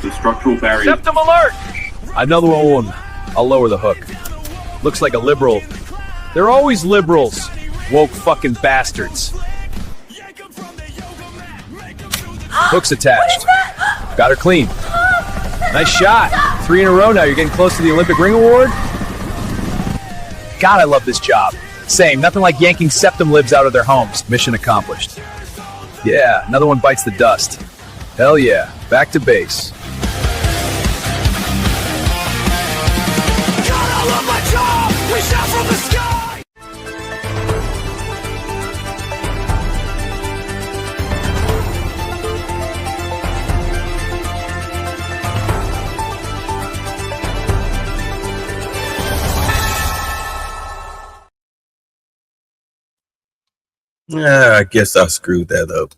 the structural barrier. Septum alert! Another one. I'll lower the hook. Looks like a liberal. They're always liberals. Woke fucking bastards. Hook's attached. Got her clean. Nice shot. 3 in a row now. You're getting close to the Olympic Ring Award. God, I love this job. Same. Nothing like yanking septum libs out of their homes. Mission accomplished. Yeah, another one bites the dust. Hell yeah. Back to base. God, I love my job. We shout from the sky. I guess I screwed that up.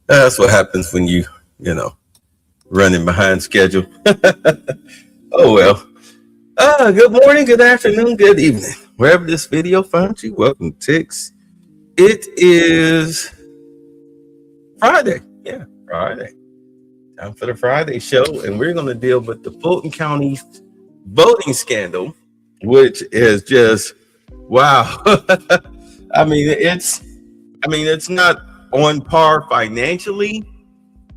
That's what happens when you running behind schedule. Oh well. Good morning, good afternoon, good evening. Wherever this video finds you, welcome to Tix. It is Friday. Yeah, Friday. Time for the Friday show, and we're going to deal with the Fulton County voting scandal, which is just wow. It's not on par financially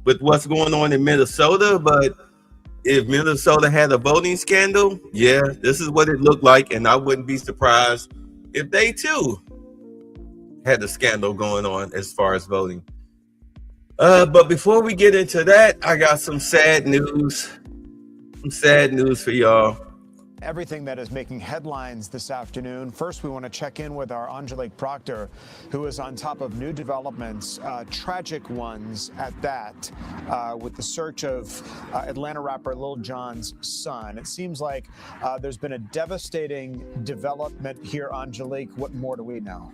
with what's going on in Minnesota, but if Minnesota had a voting scandal, yeah, this is what it looked like, and I wouldn't be surprised if they too had a scandal going on as far as voting. But before we get into that, I got some sad news. Some sad news for y'all. Everything that is making headlines this afternoon. First, we want to check in with our Angelique Proctor, who is on top of new developments, tragic ones at that, with the search of Atlanta rapper Lil Jon's son. It seems like there's been a devastating development here, Angelique. What more do we know?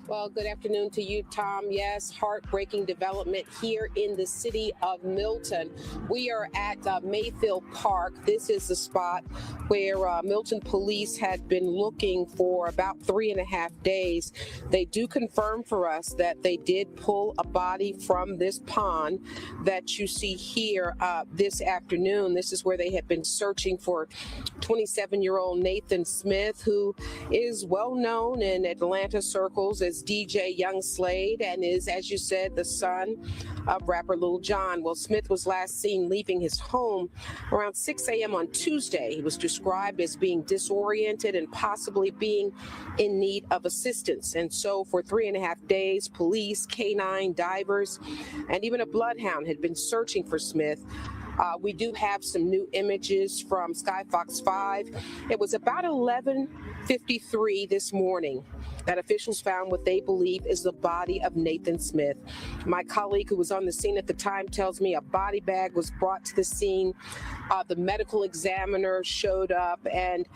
Well, good afternoon to you, Tom. Yes, heartbreaking development here in the city of Milton. We are at Mayfield Park. This is the spot where Milton police had been looking for about 3.5 days. They do confirm for us that they did pull a body from this pond that you see here this afternoon. This is where they have been searching for 27-year-old Nathan Smith, who is well known in Atlanta circles as DJ Young Slade and is, as you said, the son of rapper Lil Jon. Well, Smith was last seen leaving his home around 6 a.m. on Tuesday. He was described as being disoriented and possibly being in need of assistance. And so for 3.5 days, police, canine, divers, and even a bloodhound had been searching for Smith. We do have some new images from Skyfox 5. It was about 11:53 this morning that officials found what they believe is the body of Nathan Smith. My colleague who was on the scene at the time tells me a body bag was brought to the scene. The medical examiner showed up, and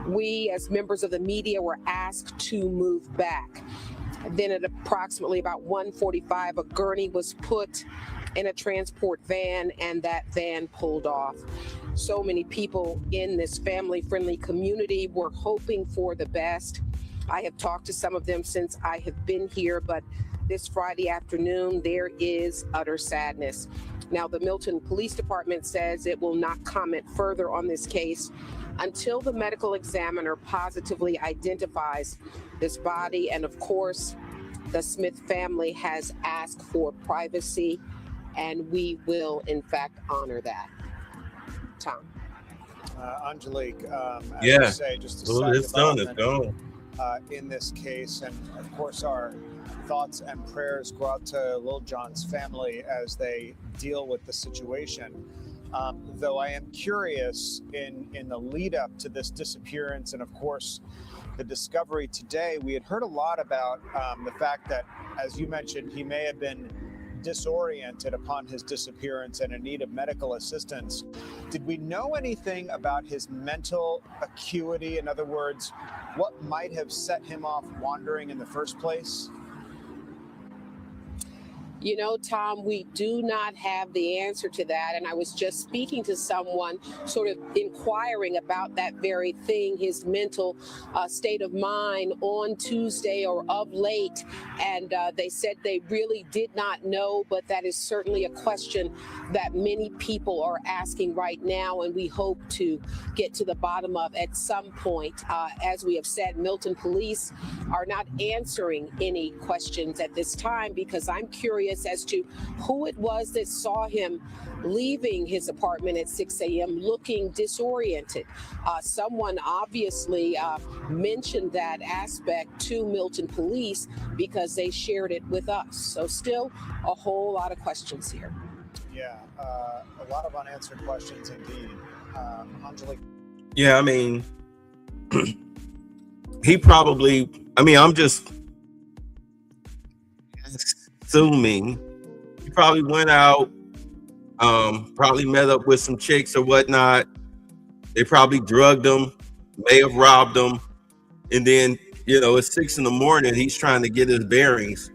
we, as members of the media, were asked to move back. And then at approximately about 1:45, a gurney was put in a transport van, and that van pulled off. So many people in this family-friendly community were hoping for the best. I have talked to some of them since I have been here, but this Friday afternoon, there is utter sadness. Now, the Milton Police Department says it will not comment further on this case until the medical examiner positively identifies this body. And of course, the Smith family has asked for privacy, and we will, in fact, honor that. Tom. Angelique, as Yeah. you say, just a Well, it's done. It's gone. in this case, and of course our thoughts and prayers go out to Lil Jon's family as they deal with the situation. Though I am curious, in the lead up to this disappearance and of course the discovery today, we had heard a lot about the fact that, as you mentioned, he may have been disoriented upon his disappearance and in need of medical assistance. Did we know anything about his mental acuity? In other words, what might have set him off wandering in the first place? You know, Tom, we do not have the answer to that. And I was just speaking to someone sort of inquiring about that very thing, his mental state of mind on Tuesday or of late. And they said they really did not know, but that is certainly a question that many people are asking right now. And we hope to get to the bottom of at some point. As we have said, Milton police are not answering any questions at this time because I'm curious as to who it was that saw him leaving his apartment at 6 a.m. looking disoriented. Someone obviously mentioned that aspect to Milton police because they shared it with us. So still a whole lot of questions here. Yeah, a lot of unanswered questions indeed. Angelique. Yeah, I mean, he probably, I mean, I'm just assuming he probably went out, probably met up with some chicks or whatnot. They probably drugged him, may have robbed him. And then, you know, it's 6 a.m. He's trying to get his bearings.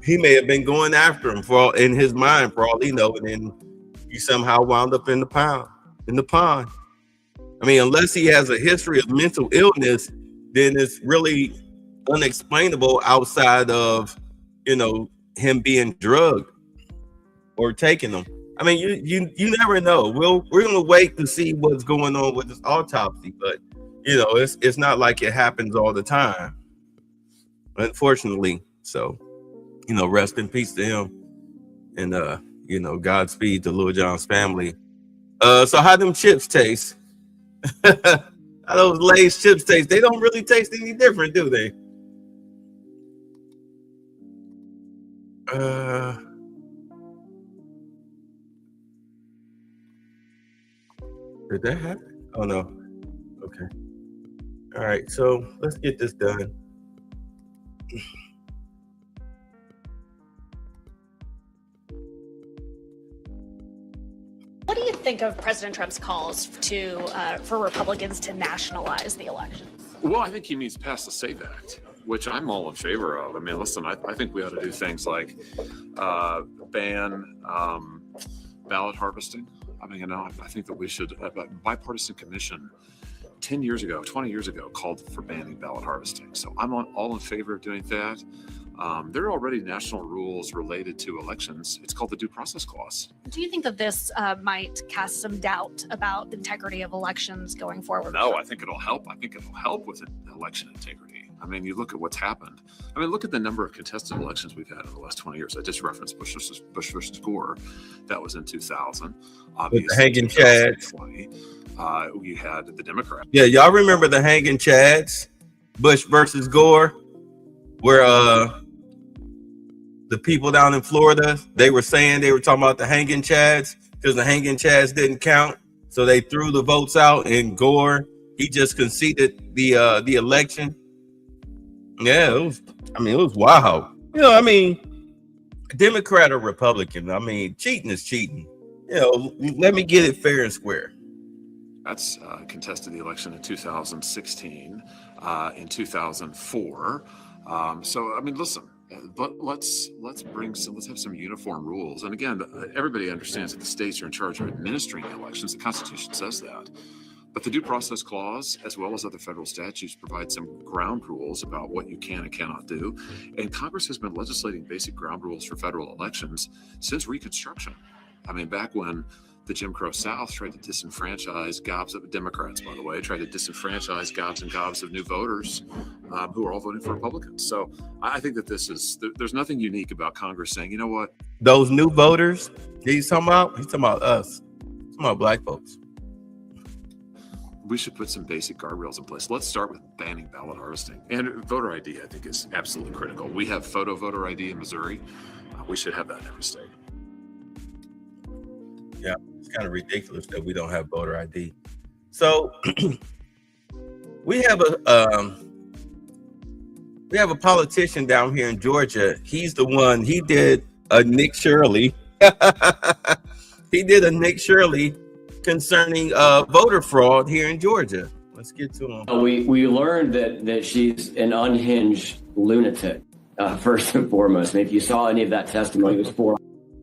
He may have been going after him for all, in his mind, for all he know, and then he somehow wound up in the pond. I mean, unless he has a history of mental illness, then it's really unexplainable outside of, you know, him being drugged or taking them. I mean, you never know. We're gonna wait to see what's going on with this autopsy, but you know, it's not like it happens all the time, unfortunately. So, you know, rest in peace to him, and you know, Godspeed to Lil Jon's family. So how them chips taste? How those Lay's chips taste? They don't really taste any different, do they? Did that happen? Oh no. Okay. All right. So let's get this done. What do you think of President Trump's calls for Republicans to nationalize the election? Well, I think he means pass the SAFE Act, which I'm all in favor of. I mean, listen, I think we ought to do things like ban ballot harvesting. I mean, you know, I think that we should, a bipartisan commission 10 years ago, 20 years ago, called for banning ballot harvesting. So I'm all in favor of doing that. There are already national rules related to elections. It's called the Due Process Clause. Do you think that this might cast some doubt about the integrity of elections going forward? No, I think it'll help. I think it'll help with election integrity. I mean, you look at what's happened. I mean, look at the number of contested elections we've had in the last 20 years. I just referenced Bush versus Gore. That was in 2000. Obviously, with the hanging chads. You had the Democrats. Yeah, y'all remember the hanging chads? Bush versus Gore, where the people down in Florida, they were talking about the hanging chads because the hanging chads didn't count. So they threw the votes out, and Gore, he just conceded the election. Yeah, it was wild. You know, I mean, Democrat or Republican, I mean, cheating is cheating. You know, let me get it fair and square. That's contested the election in 2016, in 2004. So, I mean, listen, but let's have some uniform rules. And again, everybody understands that the states are in charge of administering the elections. The Constitution says that. But the Due Process Clause, as well as other federal statutes, provide some ground rules about what you can and cannot do. And Congress has been legislating basic ground rules for federal elections since Reconstruction. I mean, back when the Jim Crow South tried to disenfranchise gobs of Democrats, by the way, tried to disenfranchise gobs and gobs of new voters who are all voting for Republicans. So I think that there's nothing unique about Congress saying, you know what? Those new voters he's talking about us. He's talking about black folks. We should put some basic guardrails in place. Let's start with banning ballot harvesting. And voter ID, I think, is absolutely critical. We have photo voter ID in Missouri. We should have that in every state. Yeah, it's kind of ridiculous that we don't have voter ID. So we have a politician down here in Georgia. He's the one. He did a Nick Shirley. He did a Nick Shirley concerning voter fraud here in Georgia. Let's get to him. We learned that she's an unhinged lunatic. first and foremost. And if you saw any of that testimony, it was 4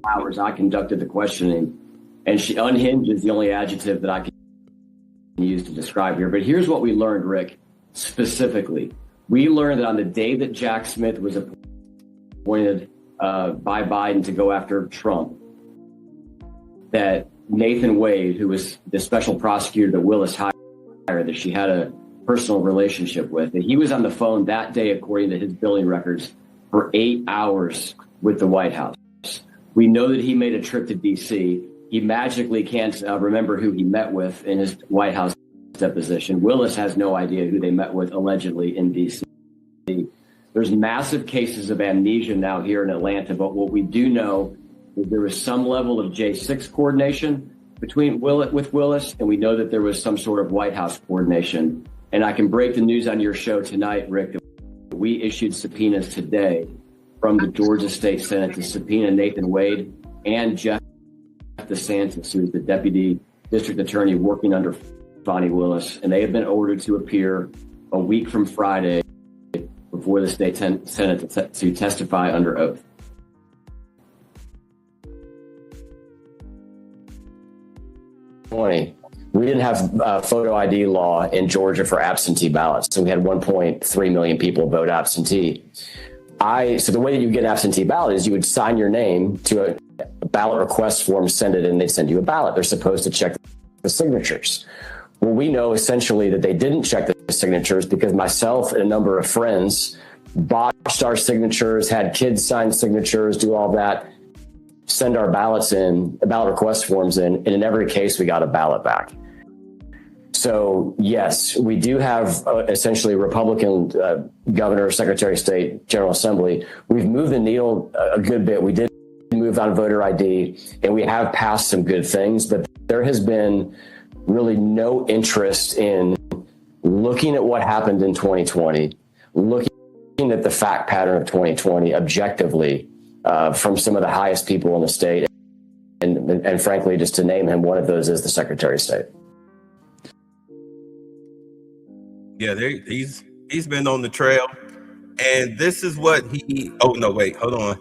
hours. I conducted the questioning, and she unhinged is the only adjective that I can use to describe here. But here's what we learned, Rick, specifically. We learned that on the day that Jack Smith was appointed by Biden to go after Trump, that Nathan Wade, who was the special prosecutor that Willis hired, that she had a personal relationship with, that he was on the phone that day, according to his billing records, for 8 hours with the White House. We know that he made a trip to D.C. He magically can't remember who he met with in his White House deposition. Willis has no idea who they met with allegedly in D.C. There's massive cases of amnesia now here in Atlanta, but what we do know is there was some level of J6 coordination with Willis, and we know that there was some sort of White House coordination. And I can break the news on your show tonight, Rick, that we issued subpoenas today from the Georgia State Senate to subpoena Nathan Wade and Jeff DeSantis, who is the deputy district attorney working under Fonnie Willis. And they have been ordered to appear a week from Friday before the state Senate to testify under oath. We didn't have photo ID law in Georgia for absentee ballots. So we had 1.3 million people vote absentee. So the way that you get an absentee ballot is you would sign your name to a ballot request form, send it in, they send you a ballot. They're supposed to check the signatures. Well, we know essentially that they didn't check the signatures because myself and a number of friends botched our signatures, had kids sign signatures, do all that, send our ballots in, ballot request forms in, and in every case, we got a ballot back. So yes, we do have essentially Republican governor, secretary of state, general assembly. We've moved the needle a good bit. We did move on voter ID, and we have passed some good things, but there has been really no interest in looking at what happened in 2020, looking at the fact pattern of 2020 objectively from some of the highest people in the state. And frankly, just to name him, one of those is the secretary of state. Yeah, he's been on the trail, and this is what he. Oh no, wait, hold on.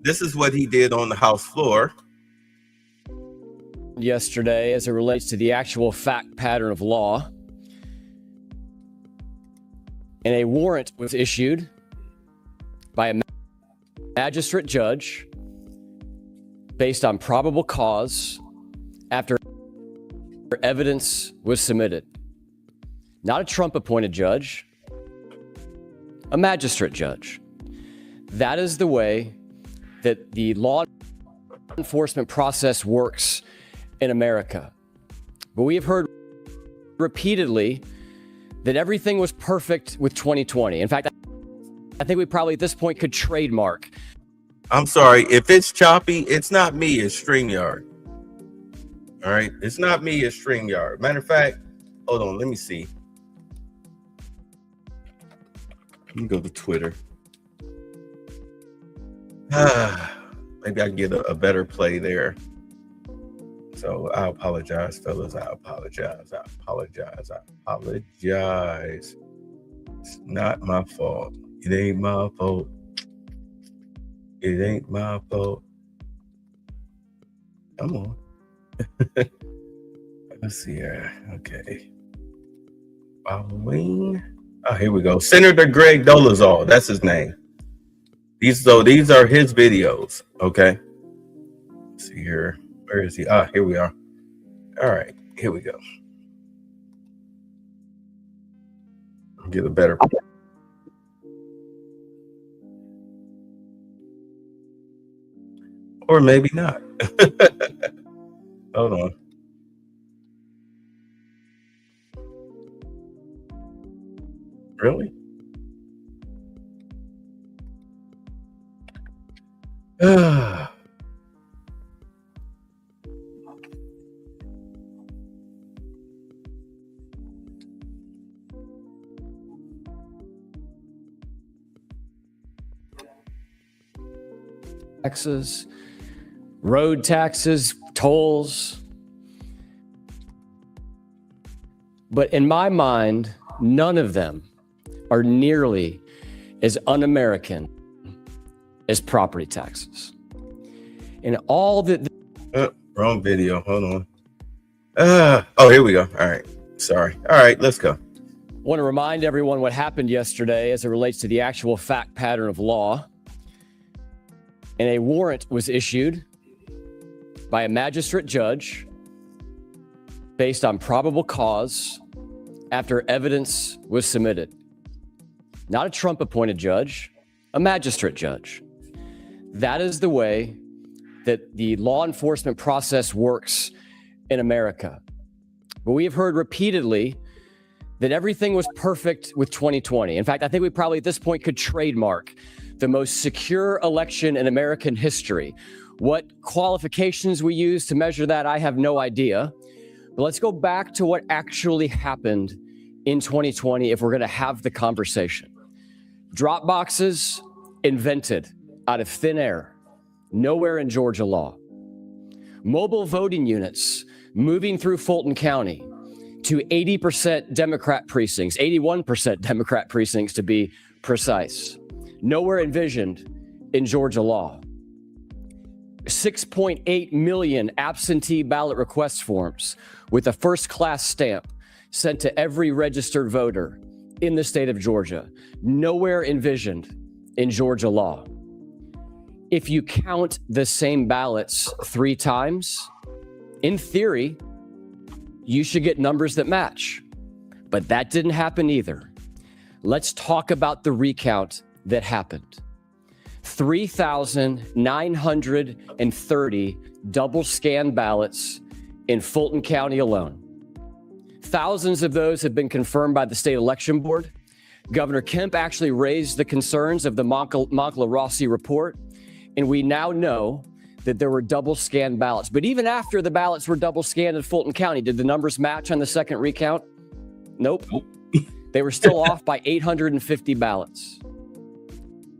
This is what he did on the House floor yesterday, as it relates to the actual fact pattern of law. And a warrant was issued by a magistrate judge based on probable cause after evidence was submitted. Not a Trump-appointed judge, a magistrate judge. That is the way that the law enforcement process works in America. But we have heard repeatedly that everything was perfect with 2020. In fact, I think we probably at this point could trademark. I'm sorry, if it's choppy, it's not me, it's StreamYard. All right, it's not me, it's StreamYard. Matter of fact, hold on, let me see. Let me go to Twitter. Maybe I can get a better play there. So I apologize, fellas. I apologize. It's not my fault. It ain't my fault. It ain't my fault. Come on. Let's see here. Okay. Following. Oh, here we go. Senator Greg Dolezal. That's his name. These are his videos. Okay. Let's see here. Where is he? Here we are. All right. Here we go. Get a better. Or maybe not. Hold on. Really? Taxes, road taxes, tolls. But in my mind, none of them are nearly as un-American as property taxes. And all that. Wrong video. Hold on. Oh, here we go. All right. Sorry. All right, let's go. I want to remind everyone what happened yesterday as it relates to the actual fact pattern of law. And a warrant was issued by a magistrate judge based on probable cause after evidence was submitted. Not a Trump-appointed judge, a magistrate judge. That is the way that the law enforcement process works in America. But we have heard repeatedly that everything was perfect with 2020. In fact, I think we probably at this point could trademark the most secure election in American history. What qualifications we use to measure that, I have no idea. But let's go back to what actually happened in 2020 if we're going to have the conversation. Drop boxes invented out of thin air, nowhere in Georgia law. Mobile voting units moving through Fulton County to 80% Democrat precincts, 81% Democrat precincts to be precise. Nowhere envisioned in Georgia law. 6.8 million absentee ballot request forms with a first-class stamp sent to every registered voter in the state of Georgia. Nowhere envisioned in Georgia law. If you count the same ballots 3 times, in theory, you should get numbers that match. But that didn't happen either. Let's talk about the recount that happened. 3,930 double scan ballots in Fulton County alone. Thousands of those have been confirmed by the state election board. Governor Kemp actually raised the concerns of the Moncla-Rossi report, and we now know that there were double scanned ballots. But even after the ballots were double scanned in Fulton County, did the numbers match on the second recount? Nope. They were still off by 850 ballots.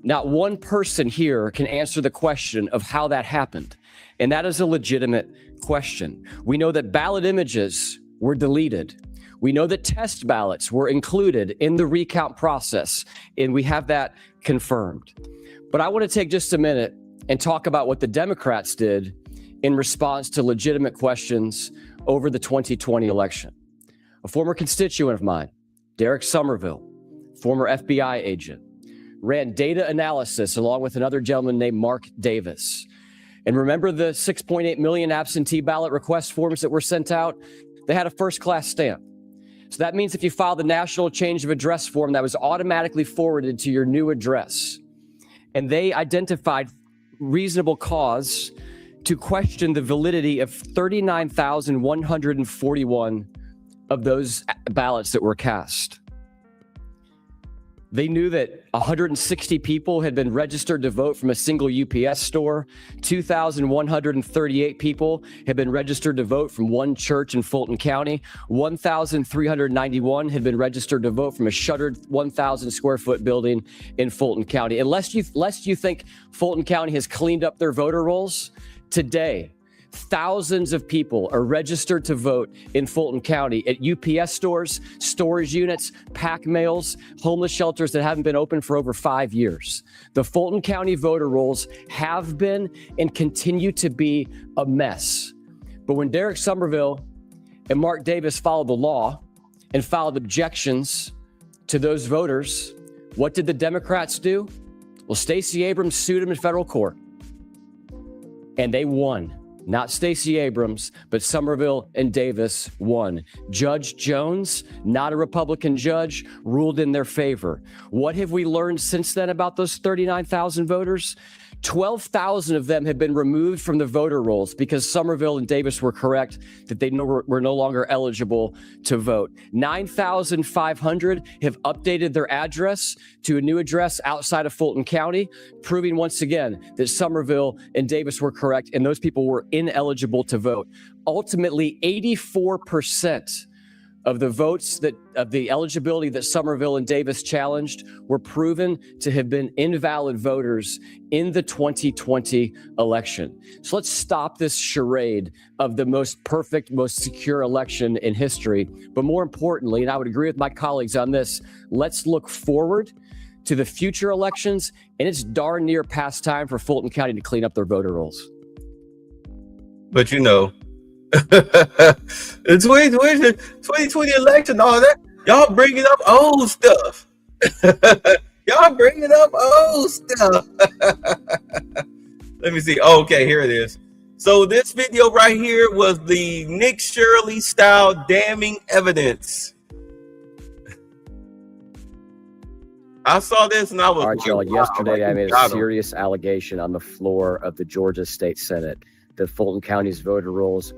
Not one person here can answer the question of how that happened. And that is a legitimate question. We know that ballot images were deleted. We know that test ballots were included in the recount process, and we have that confirmed. But I want to take just a minute and talk about what the Democrats did in response to legitimate questions over the 2020 election. A former constituent of mine, Derek Somerville, former FBI agent, ran data analysis along with another gentleman named Mark Davis. And remember the 6.8 million absentee ballot request forms that were sent out? They had a first-class stamp. So that means if you filed the national change of address form, that was automatically forwarded to your new address. And they identified reasonable cause to question the validity of 39,141 of those ballots that were cast. They knew that 160 people had been registered to vote from a single UPS store. 2,138 people had been registered to vote from one church in Fulton County. 1,391 had been registered to vote from a shuttered 1,000 square foot building in Fulton County. Unless you think Fulton County has cleaned up their voter rolls, today, thousands of people are registered to vote in Fulton County at UPS stores, storage units, pack mails, homeless shelters that haven't been open for over 5 years. The Fulton County voter rolls have been and continue to be a mess. But when Derek Somerville and Mark Davis followed the law and filed objections to those voters, what did the Democrats do? Well, Stacey Abrams sued them in federal court, and they won. Not Stacey Abrams, but Somerville and Davis won. Judge Jones, not a Republican judge, ruled in their favor. What have we learned since then about those 39,000 voters? 12,000 of them have been removed from the voter rolls because Somerville and Davis were correct that they were no longer eligible to vote. 9,500 have updated their address to a new address outside of Fulton County, proving once again that Somerville and Davis were correct and those people were ineligible to vote. Ultimately, 84% of the votes of the eligibility that Somerville and Davis challenged were proven to have been invalid voters in the 2020 election. So let's stop this charade of the most perfect, most secure election in history. But more importantly, and I would agree with my colleagues on this, let's look forward to the future elections, and it's darn near past time for Fulton County to clean up their voter rolls. But you know, the 2020 election, all that, y'all bringing up old stuff. Y'all bringing up old stuff. Let me see. Oh, okay, here it is. So this video right here was the Nick Shirley style damning evidence. I saw this and I was all right, like, y'all. wow, Yesterday, I made a got him. serious allegation on the floor of the Georgia State Senate that Fulton County's voter rolls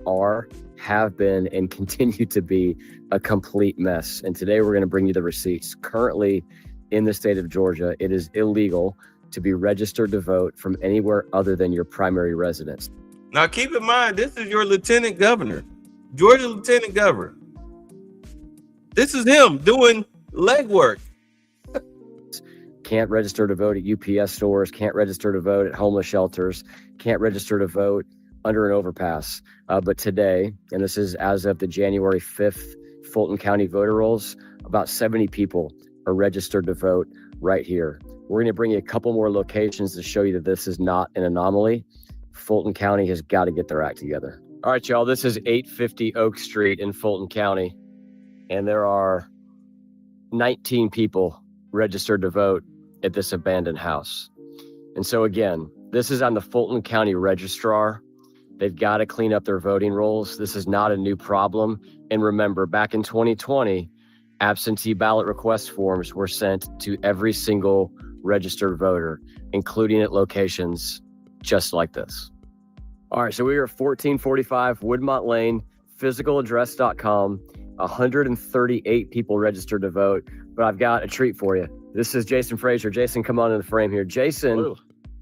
have been, and continue to be a complete mess. And today we're going to bring you the receipts. Currently in the state of Georgia, it is illegal to be registered to vote from anywhere other than your primary residence. Now keep in mind, this is your lieutenant governor, Georgia lieutenant governor. This is him doing legwork. Can't register to vote at UPS stores, can't register to vote at homeless shelters, can't register to vote under an overpass. But today, and this is as of the January 5th Fulton County voter rolls, about 70 people are registered to vote right here. We're going to bring you a couple more locations to show you that this is not an anomaly. Fulton County has got to get their act together. All right, y'all, this is 850 Oak Street in Fulton County, and there are 19 people registered to vote at this abandoned house. And so again, this is on the Fulton County Registrar. They've got to clean up their voting rolls. This is not a new problem. And remember, back in 2020, absentee ballot request forms were sent to every single registered voter, including at locations just like this. All right, so we are at 1445 Woodmont Lane, physicaladdress.com, 138 people registered to vote, but I've got a treat for you. This is Jason Frazier. Jason, come on in the frame here. Jason Hello.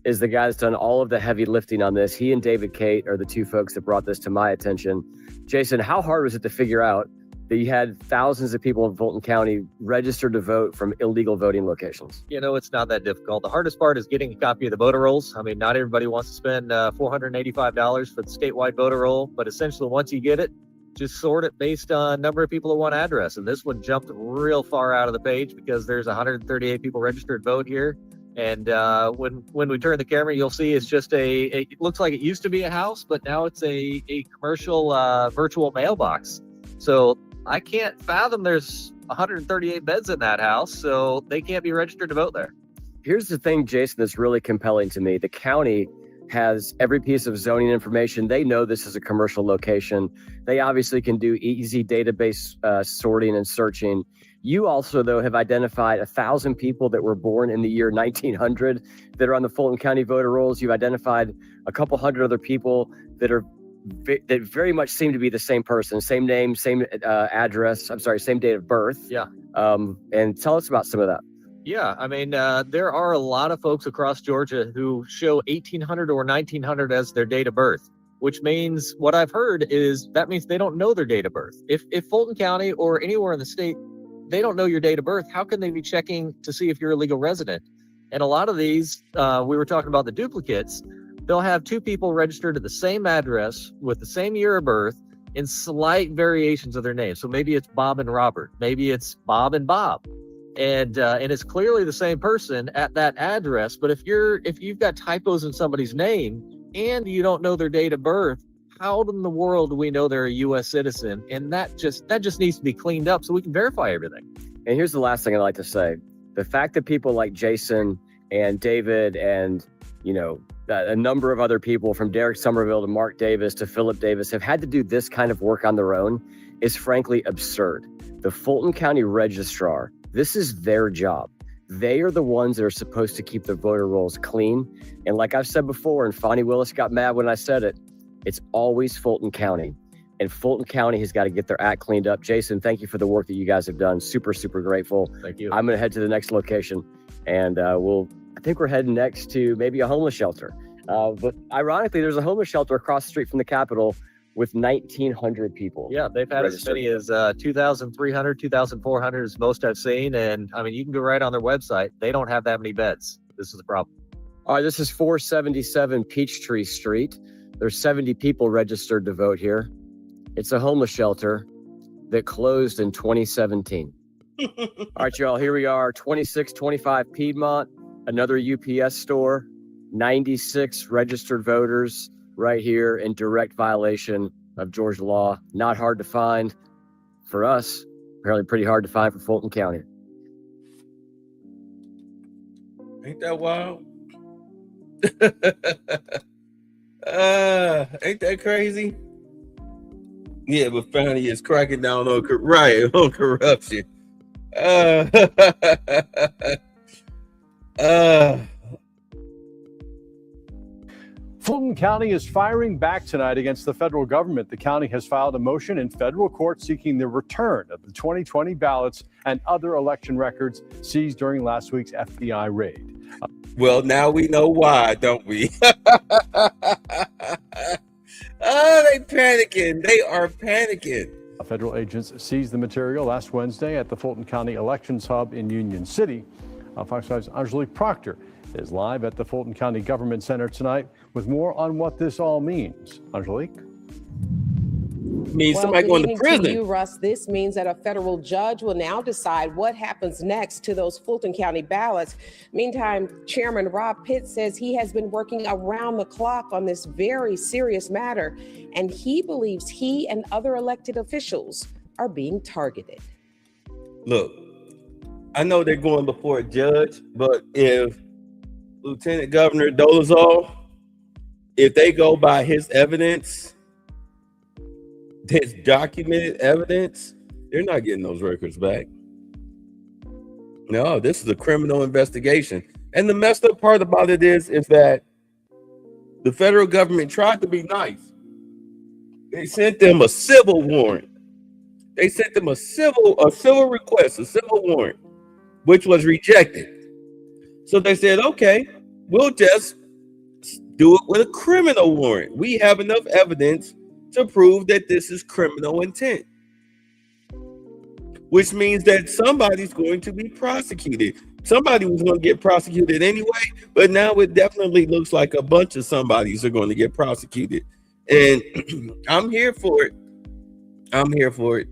is the guy that's done all of the heavy lifting on this. He and David Kate are the two folks that brought this to my attention. Jason, how hard was it to figure out that you had thousands of people in Fulton County registered to vote from illegal voting locations? You know, it's not that difficult. The hardest part is getting a copy of the voter rolls. I mean, not everybody wants to spend $485 for the statewide voter roll, but essentially once you get it, just sort it based on number of people at one address. And this one jumped real far out of the page because there's 138 people registered to vote here. And when we turn the camera, you'll see it's just it looks like it used to be a house, but now it's a commercial virtual mailbox. So I can't fathom there's 138 beds in that house, so they can't be registered to vote there. Here's the thing, Jason, that's really compelling to me. The county has every piece of zoning information. They know this is a commercial location. They obviously can do easy database sorting and searching. You also, though, have identified 1,000 people that were born in the year 1900 that are on the Fulton County voter rolls. You've identified a couple hundred other people that very much seem to be the same person, same name, same address. I'm sorry, same date of birth. Yeah. And tell us about some of that. Yeah, I mean, there are a lot of folks across Georgia who show 1800 or 1900 as their date of birth, which means what I've heard is that means they don't know their date of birth. If Fulton County or anywhere in the state, they don't know your date of birth, how can they be checking to see if you're a legal resident? And a lot of these, we were talking about the duplicates, they'll have two people registered at the same address with the same year of birth in slight variations of their names. So maybe it's Bob and Robert, maybe it's Bob and Bob. And it's clearly the same person at that address. But if you've got typos in somebody's name and you don't know their date of birth, how in the world do we know they're a U.S. citizen? And that just needs to be cleaned up so we can verify everything. And here's the last thing I'd like to say. The fact that people like Jason and David and, a number of other people from Derek Somerville to Mark Davis to Philip Davis have had to do this kind of work on their own is frankly absurd. The Fulton County Registrar, this is their job. They are the ones that are supposed to keep the voter rolls clean. And like I've said before, and Fonnie Willis got mad when I said it, it's always Fulton County. And Fulton County has got to get their act cleaned up. Jason, thank you for the work that you guys have done. Super, super grateful. Thank you. I'm going to head to the next location. And I think we're heading next to maybe a homeless shelter. But ironically, there's a homeless shelter across the street from the Capitol with 1,900 people. Yeah, they've had as many as 2,300, 2,400 is most I've seen. And I mean, you can go right on their website. They don't have that many beds. This is the problem. All right, this is 477 Peachtree Street. There's 70 people registered to vote here. It's a homeless shelter that closed in 2017. All right, y'all, here we are, 2625 Piedmont, another UPS store, 96 registered voters right here in direct violation of Georgia law. Not hard to find for us, apparently pretty hard to find for Fulton County. Ain't that wild? Ain't that crazy? Yeah, but finally it's cracking down on corruption. Fulton County is firing back tonight against the federal government. The county has filed a motion in federal court seeking the return of the 2020 ballots and other election records seized during last week's FBI raid. Well, now we know why, don't we? They panicking. They are panicking. Federal agents seized the material last Wednesday at the Fulton County Elections Hub in Union City. Fox 5's Angelique Proctor is live at the Fulton County Government Center tonight with more on what this all means. Angelique? Means somebody going to prison. To you, Russ, this means that a federal judge will now decide what happens next to those Fulton County ballots. Meantime, Chairman Rob Pitts says he has been working around the clock on this very serious matter, and he believes he and other elected officials are being targeted. Look, I know they're going before a judge, but if Lieutenant Governor Dolezal, if they go by his evidence, his documented evidence, they're not getting those records back. No, this is a criminal investigation. And the messed up part about it is that the federal government tried to be nice. They sent them a civil warrant. They sent them a civil request, a civil warrant, which was rejected. So they said, okay, we'll just do it with a criminal warrant. We have enough evidence to prove that this is criminal intent, which means that somebody's going to be prosecuted. Somebody was going to get prosecuted anyway, but now it definitely looks like a bunch of somebodies are going to get prosecuted. And I'm here for it. I'm here for it.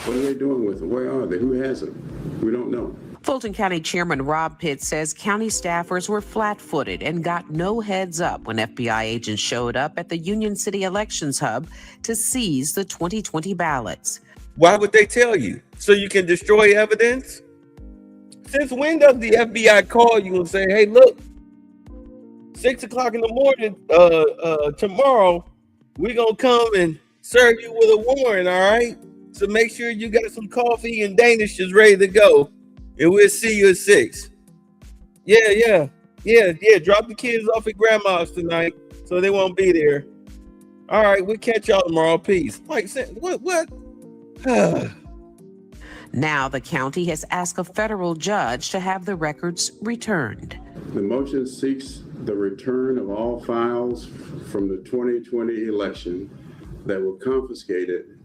What are they doing with them? Where are they? Who has them? We don't know. Fulton County Chairman Rob Pitts says county staffers were flat-footed and got no heads up when FBI agents showed up at the Union City Elections Hub to seize the 2020 ballots. Why would they tell you? So you can destroy evidence? Since when does the FBI call you and say, hey, look, 6 o'clock in the morning, tomorrow, we're going to come and serve you with a warrant, all right? So make sure you got some coffee and Danishes ready to go. And we'll see you at 6. Yeah. Drop the kids off at grandma's tonight so they won't be there. All right, we'll catch y'all tomorrow. Peace. Like, what? Now the county has asked a federal judge to have the records returned. The motion seeks the return of all files from the 2020 election that were confiscated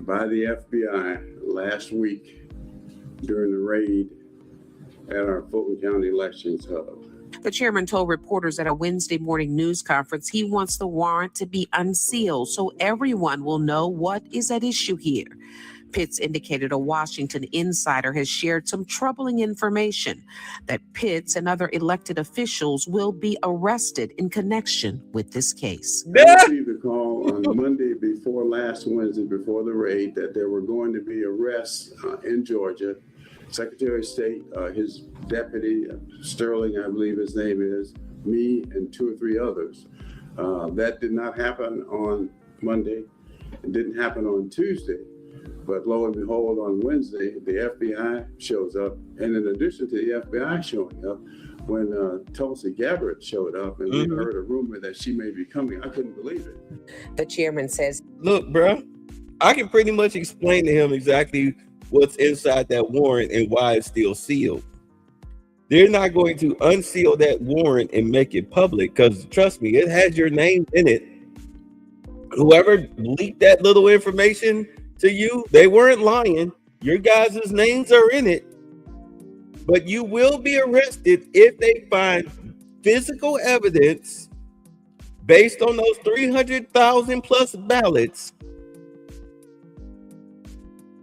by the FBI last week during the raid at our Fulton County Elections Hub. The chairman told reporters at a Wednesday morning news conference he wants the warrant to be unsealed so everyone will know what is at issue here. Pitts indicated a Washington insider has shared some troubling information that Pitts and other elected officials will be arrested in connection with this case. I received a call on Monday before last Wednesday, before the raid, that there were going to be arrests in Georgia. Secretary of State, his deputy, Sterling, I believe his name is, me, and 2 or 3 others. That did not happen on Monday. It didn't happen on Tuesday. But lo and behold, on Wednesday, the FBI shows up. And in addition to the FBI showing up, when Tulsi Gabbard showed up and we heard a rumor that she may be coming, I couldn't believe it. The chairman says, look, bro, I can pretty much explain to him exactly what's inside that warrant and why it's still sealed. They're not going to unseal that warrant and make it public because, trust me, it has your name in it. Whoever leaked that little information to you, they weren't lying. Your guys' names are in it. But you will be arrested if they find physical evidence based on those 300,000 plus ballots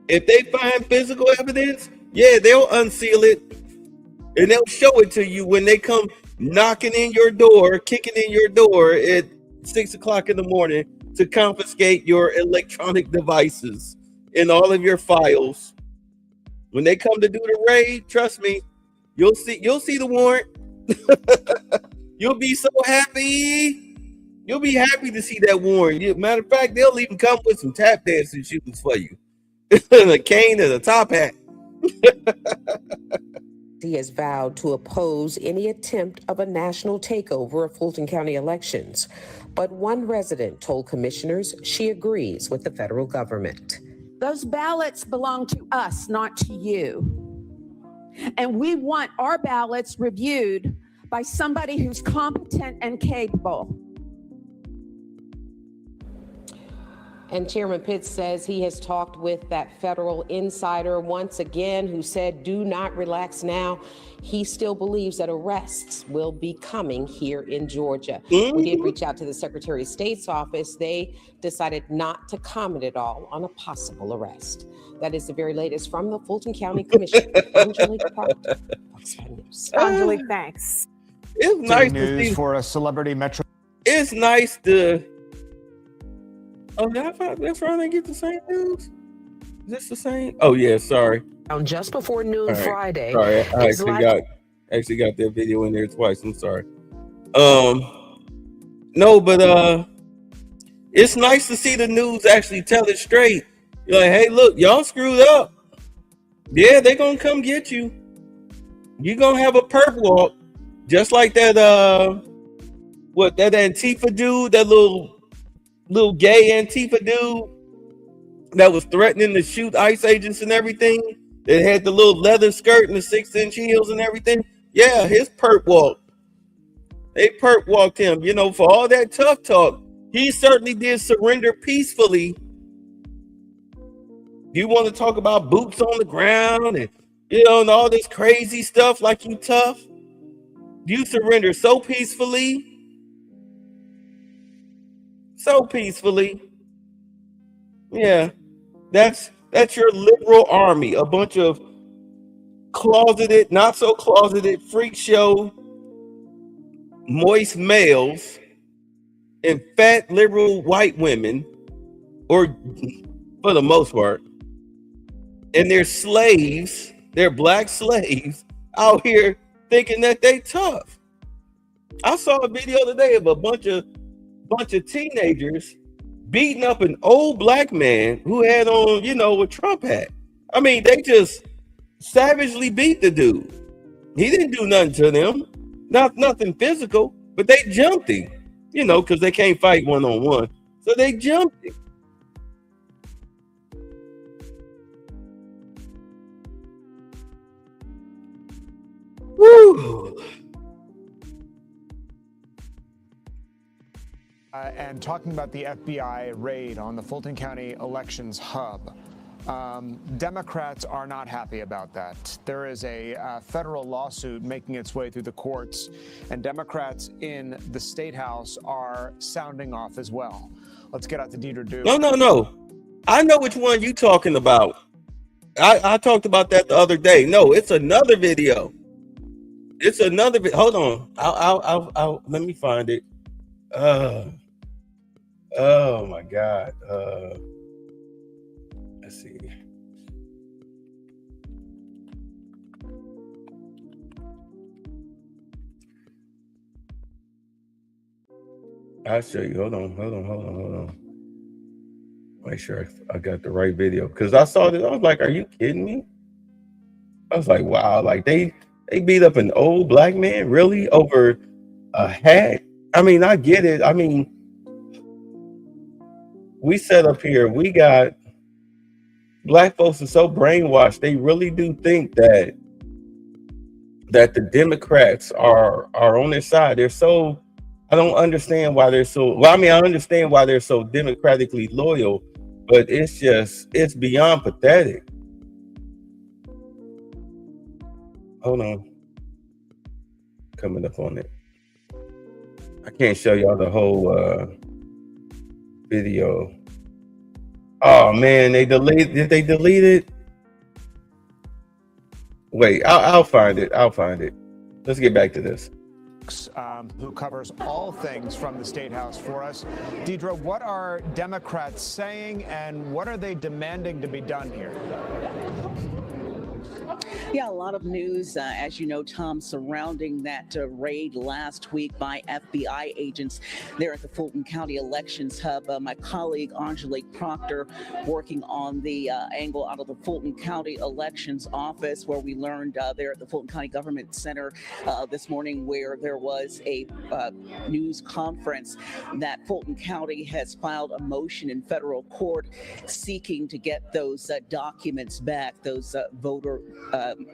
If they find physical evidence, yeah, they'll unseal it and they'll show it to you when they come knocking in your door, kicking in your door at 6 o'clock in the morning to confiscate your electronic devices and all of your files. When they come to do the raid, trust me, you'll see the warrant. You'll be so happy. You'll be happy to see that warrant. Matter of fact, they'll even come with some tap dancing shoes for you. And a cane and a top hat. He has vowed to oppose any attempt of a national takeover of Fulton County elections. But one resident told commissioners she agrees with the federal government. Those ballots belong to us, not to you. And we want our ballots reviewed by somebody who's competent and capable. And Chairman Pitts says he has talked with that federal insider once again who said, do not relax now. He still believes that arrests will be coming here in Georgia. We did reach out to the Secretary of State's office. They decided not to comment at all on a possible arrest. That is the very latest from the Fulton County Commission. Angelique Proctor, Fox 5 News. Angelique, thanks. It's nice news to see. for a celebrity metro. It's nice to. Oh, that's why they get the same news. Is this the same? Oh yeah, sorry. Just before noon Friday. Sorry, I actually got that video in there twice. I'm sorry. No, but it's nice to see the news actually tell it straight. You're like, hey, look, y'all screwed up. Yeah, they're gonna come get you. You're gonna have a perp walk, just like that. That Antifa dude, that little gay Antifa dude that was threatening to shoot ICE agents and everything. That had the little leather skirt and the 6-inch heels and everything. Yeah, his perp walk. They perp walked him. For all that tough talk, he certainly did surrender peacefully. You want to talk about boots on the ground and and all this crazy stuff like you tough? You surrender so peacefully. So peacefully. Yeah. That's your liberal army. A bunch of closeted, not so closeted, freak show, moist males and fat liberal white women, or for the most part, and they're slaves, they're black slaves out here thinking that they tough. I saw a video today of a bunch of teenagers beating up an old black man who had on, a Trump hat. I mean, they just savagely beat the dude. He didn't do nothing to them, nothing physical, but they jumped him, because they can't fight one-on-one. So they jumped him. Woo! And talking about the FBI raid on the Fulton County elections hub, Democrats are not happy about that. There is a federal lawsuit making its way through the courts, and Democrats in the State House are sounding off as well. Let's get out to Dieter Duke. No. I know which one you talking about. I talked about that the other day. No, it's another video. It's another. Hold on. I'll let me find it. Oh my God. Let's see. I'll show you. Hold on. Make sure I got the right video. Because I saw this. I was like, are you kidding me? I was like, wow, like they beat up an old black man, really, over a hat? I mean, I get it. I mean, we set up here, we got black folks are so brainwashed, they really do think that the Democrats are on their side. They're so, I don't understand why they're so, well, I mean, I understand why they're so democratically loyal, but it's beyond pathetic. Hold on. Coming up on it. I can't show y'all the whole video. Oh man, did they delete it? Wait, I'll find it. I'll find it. Let's get back to this. Who covers all things from the State House for us. Deidre, what are Democrats saying and what are they demanding to be done here? Yeah, a lot of news, as you know, Tom, surrounding that raid last week by FBI agents there at the Fulton County Elections Hub. My colleague, Angelique Proctor, working on the angle out of the Fulton County Elections Office, where we learned there at the Fulton County Government Center this morning, where there was a news conference that Fulton County has filed a motion in federal court seeking to get those documents back, those voter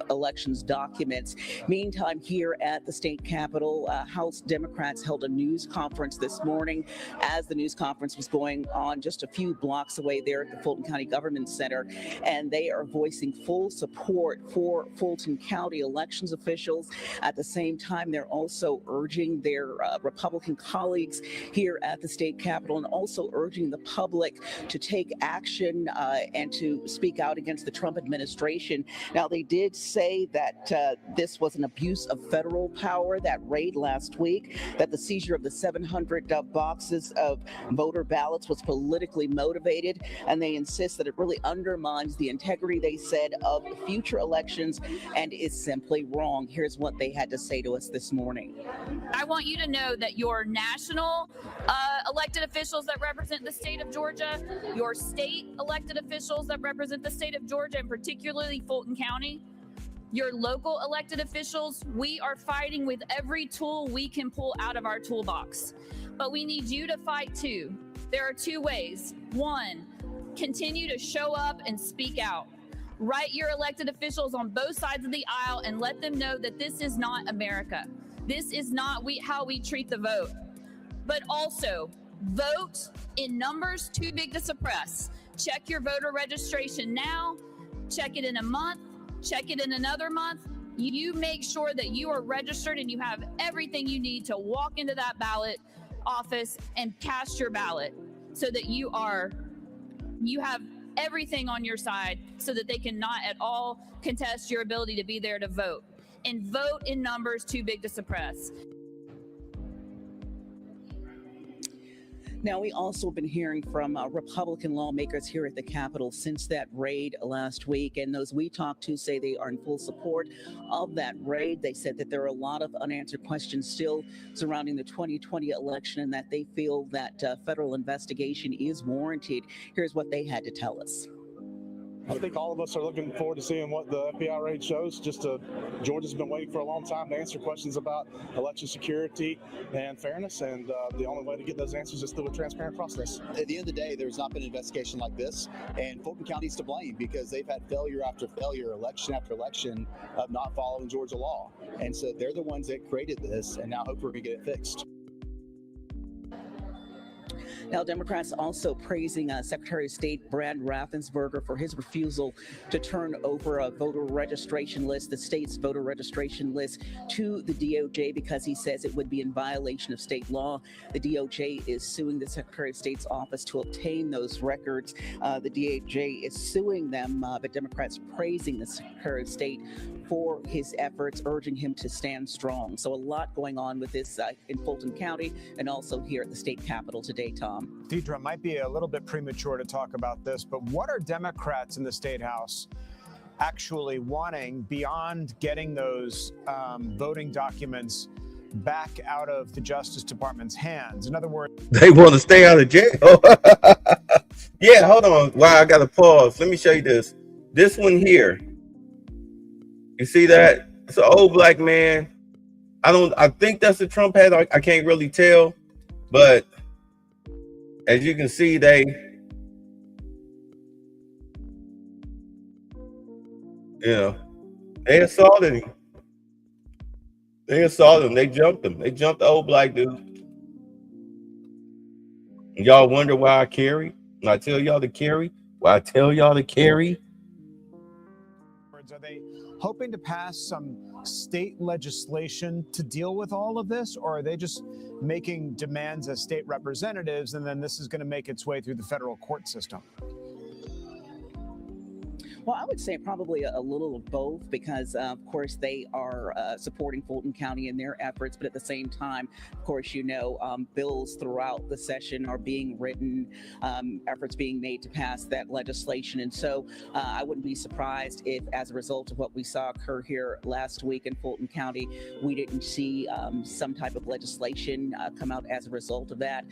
elections documents. Meantime, here at the state capitol, House Democrats held a news conference this morning. As the news conference was going on just a few blocks away there at the Fulton County Government Center, and they are voicing full support for Fulton County elections officials. At the same time, they're also urging their Republican colleagues here at the state capitol and also urging the public to take action and to speak out against the Trump administration. Now, they did say that this was an abuse of federal power, that raid last week, that the seizure of the 700 boxes of voter ballots was politically motivated, and they insist that it really undermines the integrity, they said, of future elections and is simply wrong. Here's what they had to say to us this morning. I want you to know that your national elected officials that represent the state of Georgia, your state elected officials that represent the state of Georgia, and particularly Fulton County, your local elected officials, we are fighting with every tool we can pull out of our toolbox. But we need you to fight too. There are two ways. One, continue to show up and speak out. Write your elected officials on both sides of the aisle and let them know that this is not America. This is not how we treat the vote. But also, vote in numbers too big to suppress. Check your voter registration now. Check it in a month. Check it in another month. You make sure that you are registered and you have everything you need to walk into that ballot office and cast your ballot, so that you have everything on your side, so that they cannot at all contest your ability to be there to vote. And vote in numbers too big to suppress. Now, we also have been hearing from Republican lawmakers here at the Capitol since that raid last week, and those we talked to say they are in full support of that raid. They said that there are a lot of unanswered questions still surrounding the 2020 election and that they feel that federal investigation is warranted. Here's what they had to tell us. I think all of us are looking forward to seeing what the FBI raid shows. Georgia's been waiting for a long time to answer questions about election security and fairness, and the only way to get those answers is through a transparent process. At the end of the day, there's not been an investigation like this, and Fulton County's to blame because they've had failure after failure, election after election, of not following Georgia law. And so they're the ones that created this, and now hope we're going to get it fixed. Now, Democrats also praising Secretary of State Brad Raffensperger for his refusal to turn over a voter registration list, the state's voter registration list, to the DOJ because he says it would be in violation of state law. The DOJ is suing the Secretary of State's office to obtain those records. The DOJ is suing them, but Democrats praising the Secretary of State for his efforts, urging him to stand strong. So a lot going on with this in Fulton County and also here at the state capitol today, Tom. Deidre, it might be a little bit premature to talk about this, but what are Democrats in the State House actually wanting beyond getting those voting documents back out of the Justice Department's hands? In other words, they want to stay out of jail. Yeah, hold on. Wow, I got to pause. Let me show you this. This one here. You see that? It's an old black man. I think that's a Trump hat. I can't really tell, but as you can see, they assaulted him. They assaulted him. They jumped him. They jumped the old black dude. And y'all wonder why I carry? When I tell y'all to carry? Why I tell y'all to carry? are they hoping to pass some state legislation to deal with all of this, or are they just making demands as state representatives and then this is going to make its way through the federal court system? Well, I would say probably a little of both because, of course, they are supporting Fulton County in their efforts. But at the same time, of course, bills throughout the session are being written, efforts being made to pass that legislation. And so I wouldn't be surprised if, as a result of what we saw occur here last week in Fulton County, we didn't see some type of legislation come out as a result of that.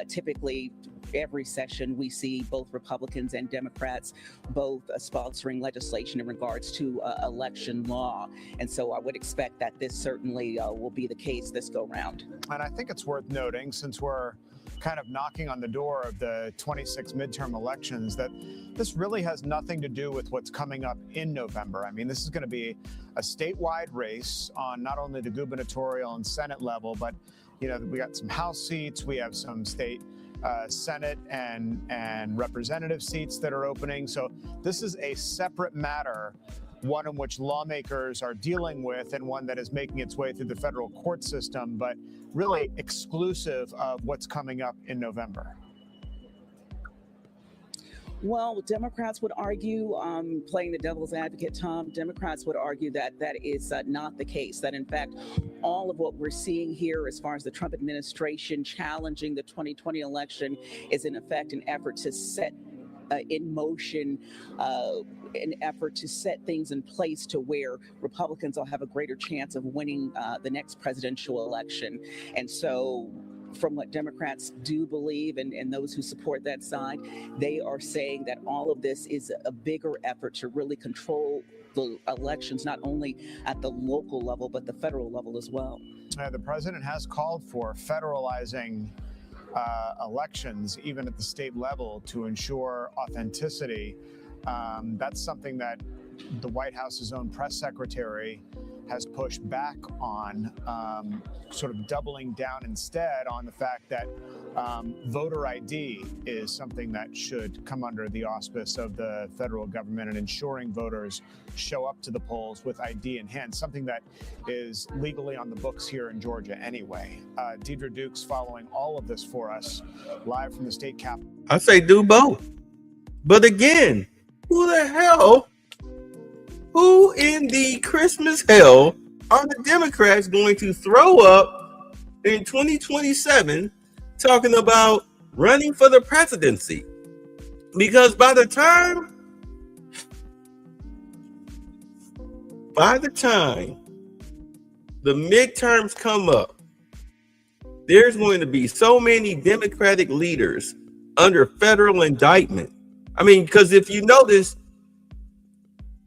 Typically, every session we see both Republicans and Democrats both sponsoring legislation in regards to election law. And so I would expect that this certainly will be the case this go round. And I think it's worth noting, since we're kind of knocking on the door of the 26 midterm elections, that this really has nothing to do with what's coming up in November. I mean, this is going to be a statewide race on not only the gubernatorial and Senate level, but we got some House seats, we have some state Senate and representative seats that are opening. So this is a separate matter, one in which lawmakers are dealing with and one that is making its way through the federal court system, but really exclusive of what's coming up in November. Well, Democrats would argue, playing the devil's advocate, Tom, Democrats would argue that that is not the case, that in fact, all of what we're seeing here as far as the Trump administration challenging the 2020 election is in effect an effort to set in motion an effort to set things in place to where Republicans will have a greater chance of winning the next presidential election. And so from what Democrats do believe and those who support that side, they are saying that all of this is a bigger effort to really control the elections, not only at the local level, but the federal level as well. The president has called for federalizing elections, even at the state level, to ensure authenticity. That's something that the White House's own press secretary has pushed back on, sort of doubling down instead on the fact that voter ID is something that should come under the auspice of the federal government and ensuring voters show up to the polls with ID in hand, something that is legally on the books here in Georgia anyway. Deidre Dukes following all of this for us live from the state capitol. I say do both. But again, who in the Christmas hell are the Democrats going to throw up in 2027 talking about running for the presidency? Because by the time the midterms come up, there's going to be so many Democratic leaders under federal indictment. I mean, because if you notice,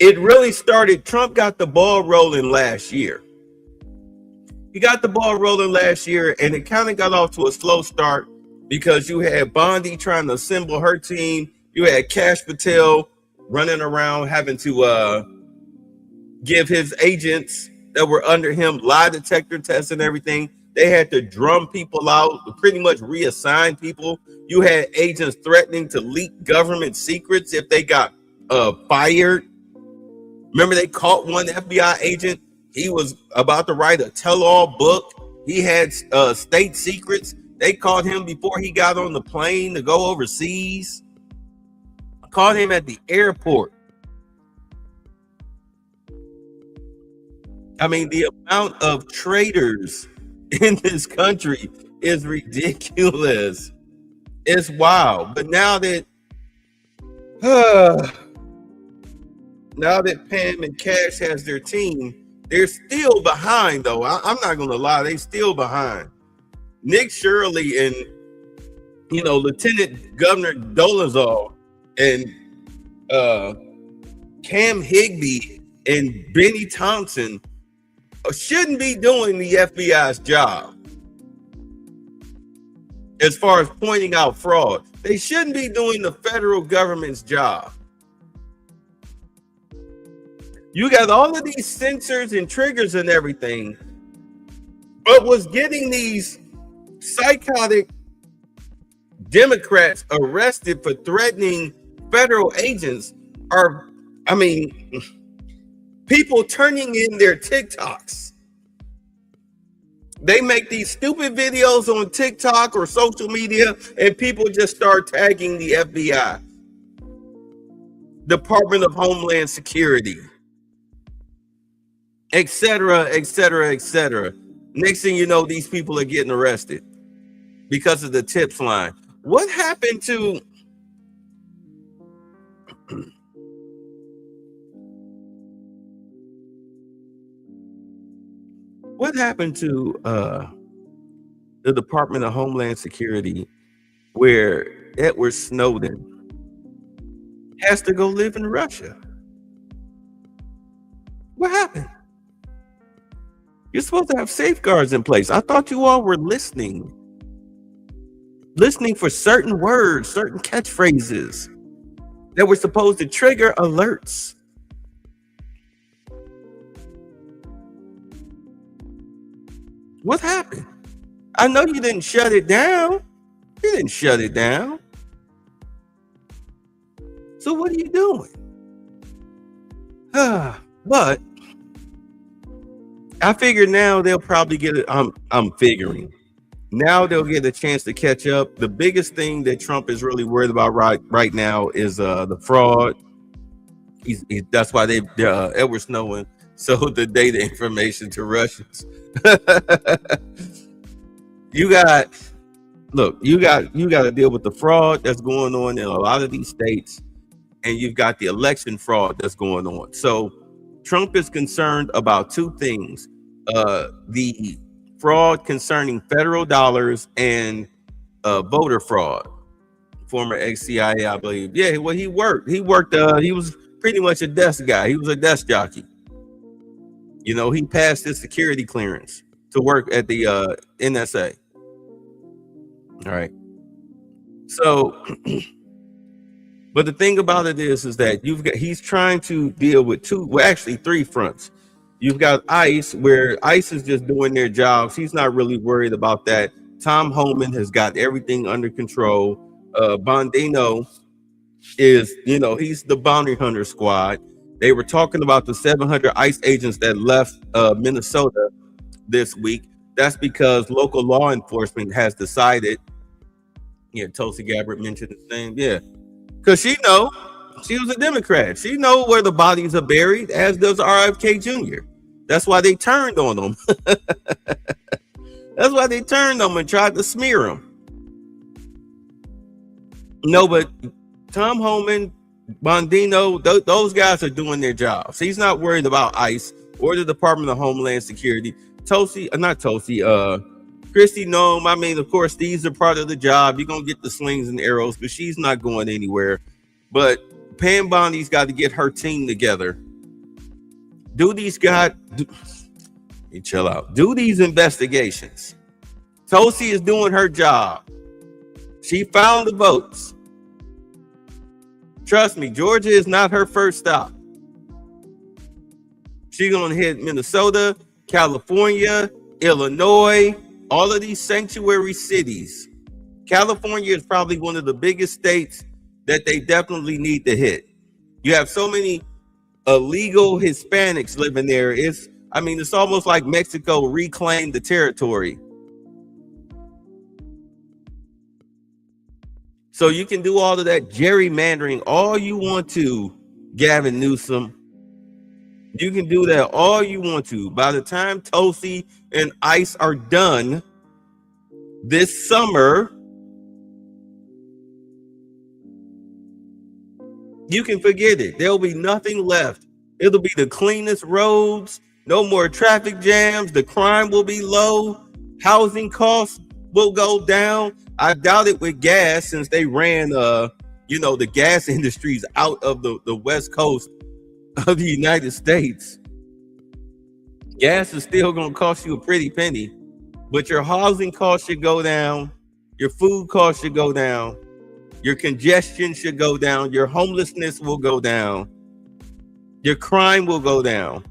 it really started, Trump got the ball rolling last year. He got the ball rolling last year, and it kind of got off to a slow start because you had Bondi trying to assemble her team. You had Kash Patel running around having to give his agents that were under him lie detector tests and everything. They had to drum people out, pretty much reassign people. You had agents threatening to leak government secrets if they got fired. Remember, they caught one FBI agent. He was about to write a tell-all book. He had state secrets. They caught him before he got on the plane to go overseas. Caught him at the airport. I mean, the amount of traitors in this country is ridiculous. It's wild. But now that Pam and Cash has their team, they're still behind, though. I'm not going to lie. They're still behind. Nick Shirley and, Lieutenant Governor Dolezal and Cam Higbee and Benny Thompson shouldn't be doing the FBI's job as far as pointing out fraud. They shouldn't be doing the federal government's job. You got all of these sensors and triggers and everything, but what's getting these psychotic Democrats arrested for threatening federal agents are, people turning in their TikToks. They make these stupid videos on TikTok or social media, and people just start tagging the FBI. Department of Homeland Security, et cetera, et cetera, et cetera. Next thing you know, these people are getting arrested because of the tips line. What happened to the Department of Homeland Security where Edward Snowden has to go live in Russia? What happened? You're supposed to have safeguards in place. I thought you all were listening for certain words, certain catchphrases that were supposed to trigger alerts. What happened? I know you didn't shut it down. You didn't shut it down. So what are you doing? But I figure now they'll probably get it. I'm figuring now they'll get a chance to catch up. The biggest thing that Trump is really worried about right now is the fraud. That's why Edward Snowden sold the data information to Russians. You got to deal with the fraud that's going on in a lot of these states, and you've got the election fraud that's going on. So Trump is concerned about two things: the fraud concerning federal dollars and voter fraud. Former ex-CIA, I believe. Yeah, well, he worked. He was pretty much a desk guy. He was a desk jockey. You know, he passed his security clearance to work at the NSA. All right. So, but the thing about it is that he's trying to deal with three fronts. You've got ICE, where ICE is just doing their jobs. He's not really worried about that. Tom Homan has got everything under control. Bondino is, he's the bounty hunter squad. They were talking about the 700 ICE agents that left Minnesota this week. That's because local law enforcement has decided. Yeah, Tulsi Gabbard mentioned his name. Yeah, because she was a Democrat. She know where the bodies are buried, as does RFK Jr. That's why they turned on them. That's why they turned on them and tried to smear him. No, but Tom Homan, Bondino, those guys are doing their jobs. He's not worried about ICE or the Department of Homeland Security. Kristi Noem, I mean, of course, these are part of the job. You're going to get the slings and arrows, but she's not going anywhere. But Pam Bondi's got to get her team together. Chill out. Do these investigations. Tulsi is doing her job. She found the votes. Trust me, Georgia is not her first stop. She's going to hit Minnesota, California, Illinois, all of these sanctuary cities. California is probably one of the biggest states that they definitely need to hit. You have so many illegal Hispanics living there. It's almost like Mexico reclaimed the territory. So you can do all of that gerrymandering all you want to, Gavin Newsom. You can do that all you want to. By the time Tulsi and ICE are done this summer, you can forget it. There'll be nothing left. It'll be the cleanest roads, no more traffic jams, the crime will be low, housing costs will go down. I doubt it with gas, since they ran the gas industries out of the West Coast of the United States. Gas is still going to cost you a pretty penny, but your housing costs should go down, your food costs should go down, your congestion should go down, your homelessness will go down, your crime will go down,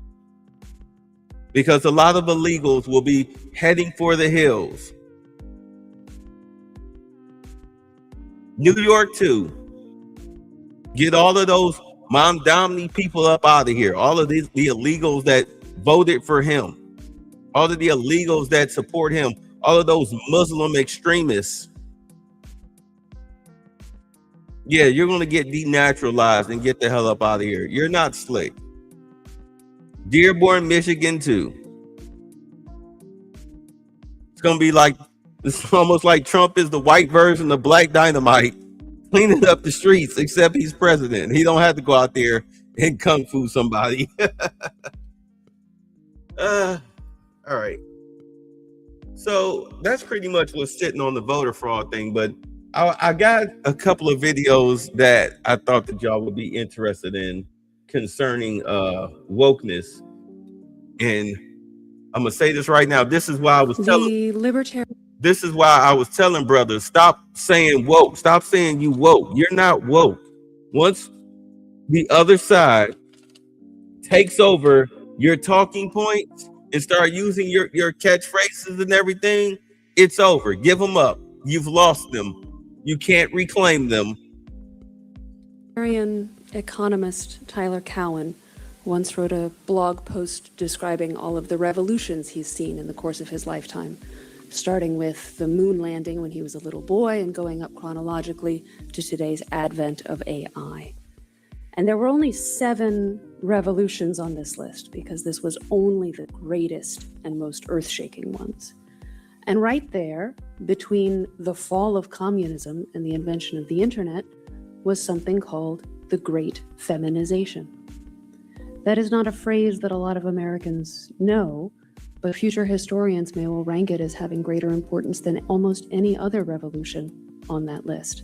because a lot of illegals will be heading for the hills. New York too. Get all of those Mamdani people up out of here. All of the illegals that voted for him. All of the illegals that support him. All of those Muslim extremists. Yeah, you're going to get denaturalized and get the hell up out of here. You're not slick. Dearborn, Michigan, too. It's going to be like, it's almost like Trump is the white version of Black Dynamite, cleaning up the streets, except he's president. He don't have to go out there and kung fu somebody. All right. So that's pretty much what's sitting on the voter fraud thing. But I got a couple of videos that I thought that y'all would be interested in concerning wokeness. And I'm gonna say this right now. This is why I was This is why I was telling brothers, stop saying woke. Stop saying you woke. You're not woke. Once the other side takes over your talking points and start using your catchphrases and everything, it's over. Give them up. You've lost them. You can't reclaim them. American economist Tyler Cowen once wrote a blog post describing all of the revolutions he's seen in the course of his lifetime, starting with the moon landing when he was a little boy and going up chronologically to today's advent of AI. And there were only 7 revolutions on this list because this was only the greatest and most earth-shaking ones. And right there, between the fall of communism and the invention of the internet, was something called the Great Feminization. That is not a phrase that a lot of Americans know, but future historians may well rank it as having greater importance than almost any other revolution on that list.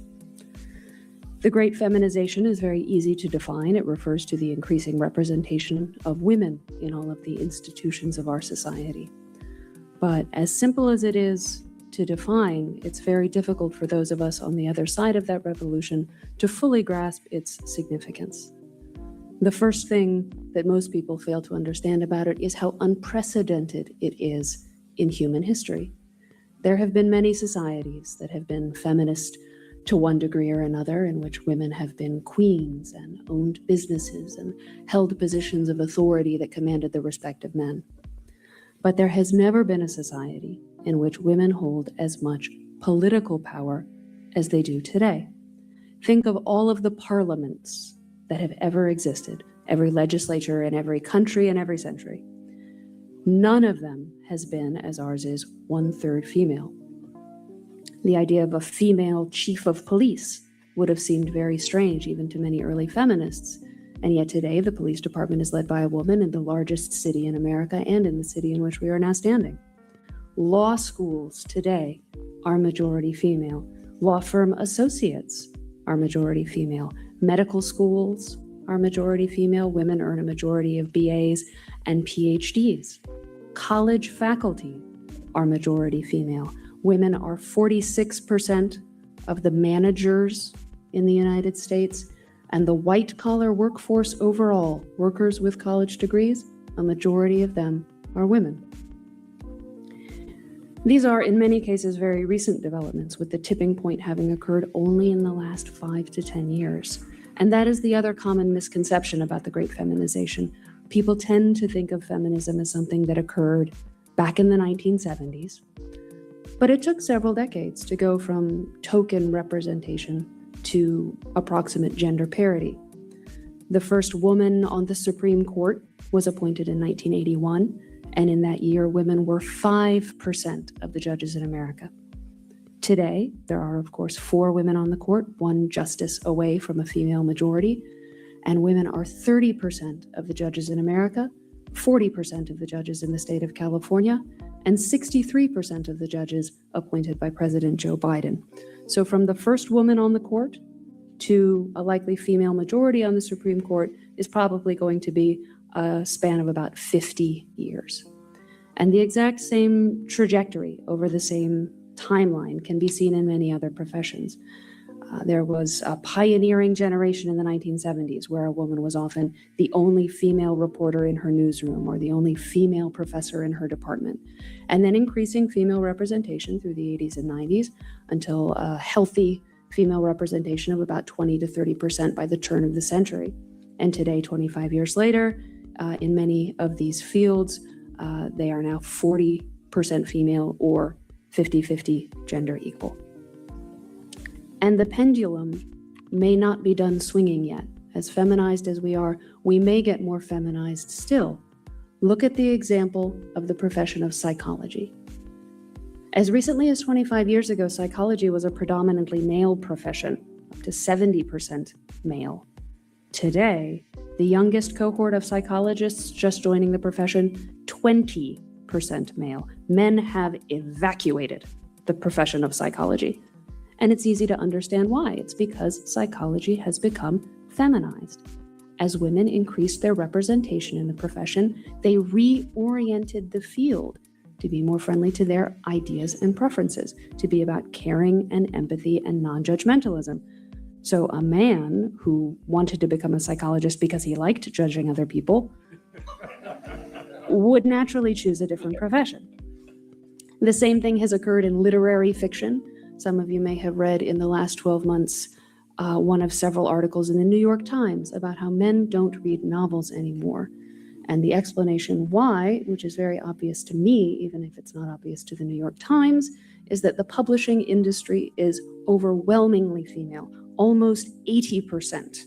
The Great Feminization is very easy to define. It refers to the increasing representation of women in all of the institutions of our society. But as simple as it is to define, it's very difficult for those of us on the other side of that revolution to fully grasp its significance. The first thing that most people fail to understand about it is how unprecedented it is in human history. There have been many societies that have been feminist to one degree or another, in which women have been queens and owned businesses and held positions of authority that commanded the respect of men. But there has never been a society in which women hold as much political power as they do today. Think of all of the parliaments that have ever existed, every legislature in every country and every century. None of them has been, as ours is, 1/3 female. The idea of a female chief of police would have seemed very strange even to many early feminists, and yet today the police department is led by a woman in the largest city in America and in the city in which we are now standing. Law schools today are majority female. Law firm associates are majority female. Medical schools are majority female. Women earn a majority of BAs and PhDs. College faculty are majority female. Women are 46% of the managers in the United States, and the white-collar workforce overall, workers with college degrees, a majority of them are women. These are, in many cases, very recent developments, with the tipping point having occurred only in the last 5 to 10 years. And that is the other common misconception about the Great Feminization. People tend to think of feminism as something that occurred back in the 1970s. But it took several decades to go from token representation to approximate gender parity. The first woman on the Supreme Court was appointed in 1981, and in that year, women were 5% of the judges in America. Today, there are, of course, 4 women on the court, 1 justice away from a female majority, and women are 30% of the judges in America, 40% of the judges in the state of California, and 63% of the judges appointed by President Joe Biden. So from the first woman on the court to a likely female majority on the Supreme Court is probably going to be a span of about 50 years. And the exact same trajectory over the same timeline can be seen in many other professions. There was a pioneering generation in the 1970s where a woman was often the only female reporter in her newsroom or the only female professor in her department. And then increasing female representation through the 80s and 90s until a healthy female representation of about 20 to 30% by the turn of the century. And today, 25 years later, in many of these fields, they are now 40% female or 50-50 gender equal. And the pendulum may not be done swinging yet. As feminized as we are, we may get more feminized still. Look at the example of the profession of psychology. As recently as 25 years ago, psychology was a predominantly male profession, up to 70% male. Today, the youngest cohort of psychologists just joining the profession, 20% male. Men have evacuated the profession of psychology. And it's easy to understand why. It's because psychology has become feminized. As women increased their representation in the profession, they reoriented the field to be more friendly to their ideas and preferences, to be about caring and empathy and non-judgmentalism. So a man who wanted to become a psychologist because he liked judging other people would naturally choose a different profession. The same thing has occurred in literary fiction. Some of you may have read in the last 12 months one of several articles in the New York Times about how men don't read novels anymore. And the explanation why, which is very obvious to me, even if it's not obvious to the New York Times, is that the publishing industry is overwhelmingly female, almost 80%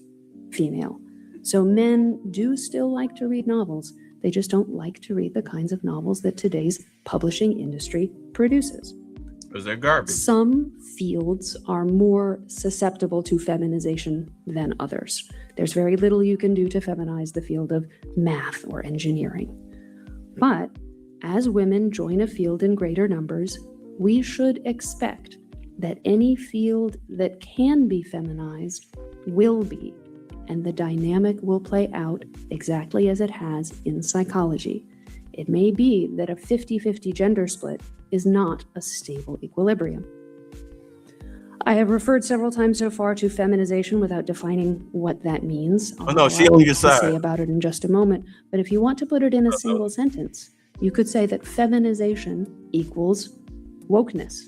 female. So men do still like to read novels. They just don't like to read the kinds of novels that today's publishing industry produces. Because they're garbage. Some fields are more susceptible to feminization than others. There's very little you can do to feminize the field of math or engineering. But as women join a field in greater numbers, we should expect that any field that can be feminized will be, and the dynamic will play out exactly as it has in psychology. It may be that a 50-50 gender split is not a stable equilibrium. I have referred several times so far to feminization without defining what that means. Oh no, she on your side. I'll say about it in just a moment. But if you want to put it in a single sentence, you could say that feminization equals wokeness.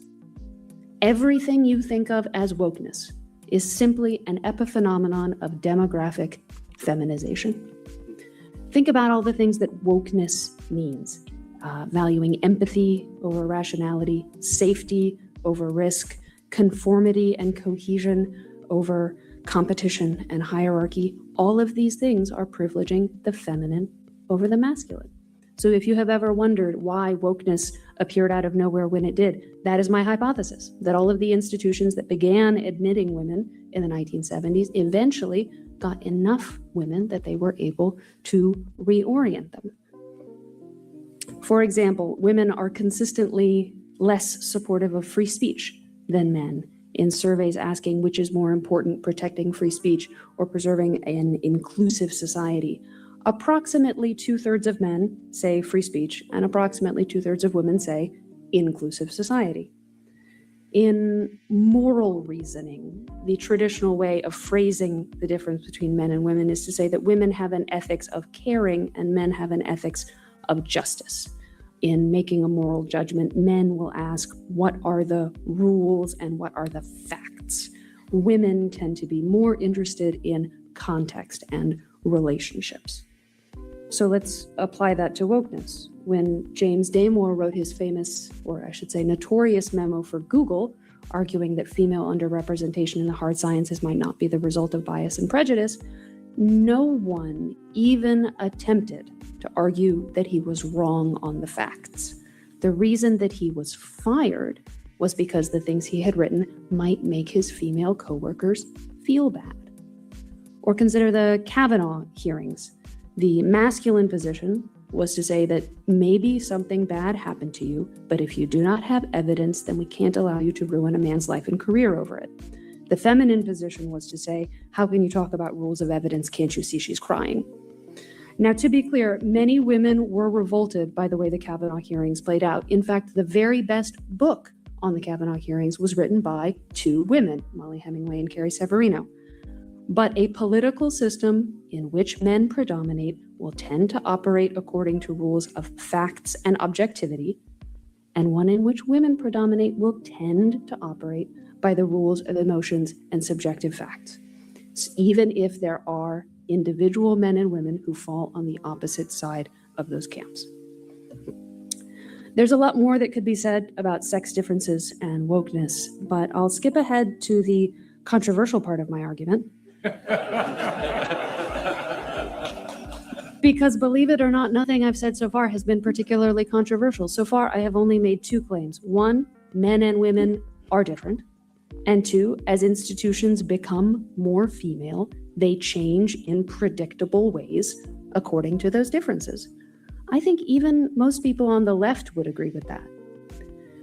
Everything you think of as wokeness is simply an epiphenomenon of demographic feminization. Think about all the things that wokeness means. Valuing empathy over rationality, safety over risk, conformity and cohesion over competition and hierarchy. All of these things are privileging the feminine over the masculine. So if you have ever wondered why wokeness appeared out of nowhere when it did, that is my hypothesis, that all of the institutions that began admitting women in the 1970s eventually got enough women that they were able to reorient them. For example, women are consistently less supportive of free speech than men in surveys asking which is more important, protecting free speech or preserving an inclusive society. Approximately 2/3 of men say free speech, and approximately 2/3 of women say inclusive society. In moral reasoning, the traditional way of phrasing the difference between men and women is to say that women have an ethics of caring and men have an ethics of justice. In making a moral judgment, men will ask, what are the rules and what are the facts? Women tend to be more interested in context and relationships. So let's apply that to wokeness. When James Damore wrote his famous, or I should say notorious memo for Google, arguing that female underrepresentation in the hard sciences might not be the result of bias and prejudice, no one even attempted to argue that he was wrong on the facts. The reason that he was fired was because the things he had written might make his female coworkers feel bad. Or consider the Kavanaugh hearings. The masculine position was to say that maybe something bad happened to you, but if you do not have evidence, then we can't allow you to ruin a man's life and career over it. The feminine position was to say, how can you talk about rules of evidence? Can't you see she's crying? Now, to be clear, many women were revolted by the way the Kavanaugh hearings played out. In fact, the very best book on the Kavanaugh hearings was written by two women, Molly Hemingway and Carrie Severino. But a political system in which men predominate will tend to operate according to rules of facts and objectivity, and one in which women predominate will tend to operate by the rules of emotions and subjective facts, even if there are individual men and women who fall on the opposite side of those camps. There's a lot more that could be said about sex differences and wokeness, but I'll skip ahead to the controversial part of my argument. Because believe it or not, nothing I've said so far has been particularly controversial. So far, I have only made two claims. One, men and women are different. And two, as institutions become more female, they change in predictable ways according to those differences. I think even most people on the left would agree with that.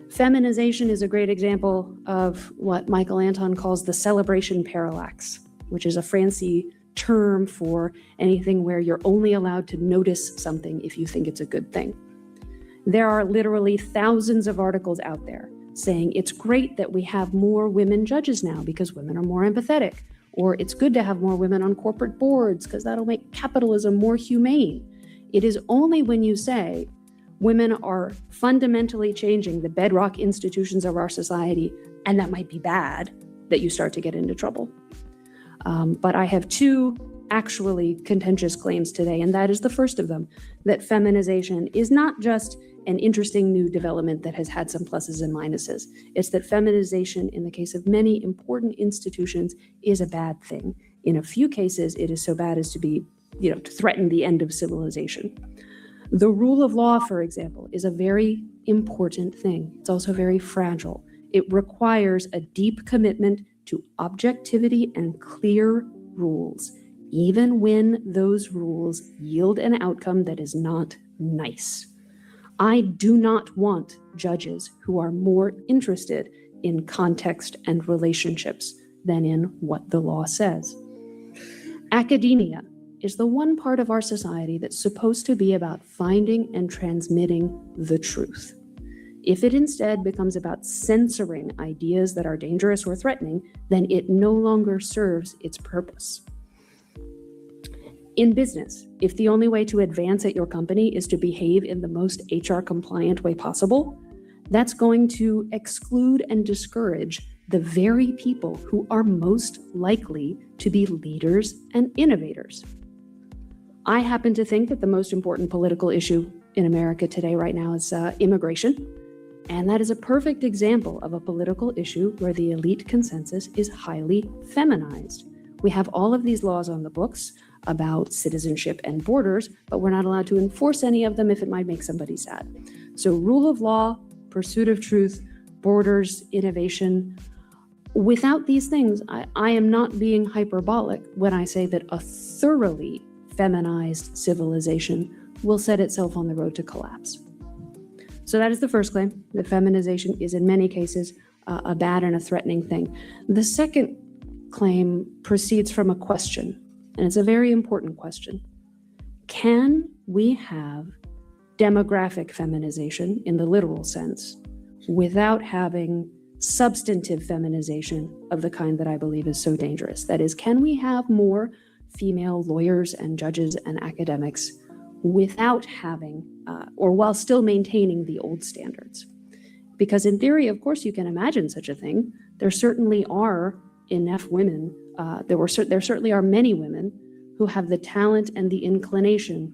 Feminization is a great example of what Michael Anton calls the celebration parallax, which is a fancy term for anything where you're only allowed to notice something if you think it's a good thing. There are literally thousands of articles out there saying it's great that we have more women judges now because women are more empathetic, or it's good to have more women on corporate boards because that'll make capitalism more humane. It is only when you say women are fundamentally changing the bedrock institutions of our society, and that might be bad, that you start to get into trouble. But I have two actually contentious claims today, and that is the first of them, that feminization is not just an interesting new development that has had some pluses and minuses. It's that feminization, in the case of many important institutions, is a bad thing. In a few cases, it is so bad as to be, to threaten the end of civilization. The rule of law, for example, is a very important thing. It's also very fragile. It requires a deep commitment to objectivity and clear rules, even when those rules yield an outcome that is not nice. I do not want judges who are more interested in context and relationships than in what the law says. Academia is the one part of our society that's supposed to be about finding and transmitting the truth. If it instead becomes about censoring ideas that are dangerous or threatening, then it no longer serves its purpose. In business, if the only way to advance at your company is to behave in the most HR compliant way possible, that's going to exclude and discourage the very people who are most likely to be leaders and innovators. I happen to think that the most important political issue in America today right now is immigration. And that is a perfect example of a political issue where the elite consensus is highly feminized. We have all of these laws on the books about citizenship and borders, but we're not allowed to enforce any of them if it might make somebody sad. So rule of law, pursuit of truth, borders, innovation. Without these things, I am not being hyperbolic when I say that a thoroughly feminized civilization will set itself on the road to collapse. So that is the first claim, that feminization is in many cases a bad and a threatening thing. The second claim proceeds from a question, and it's a very important question. Can we have demographic feminization in the literal sense without having substantive feminization of the kind that I believe is so dangerous? That is, can we have more female lawyers and judges and academics without having, or while still maintaining the old standards? Because in theory, of course, you can imagine such a thing. There certainly are enough women, there certainly are many women who have the talent and the inclination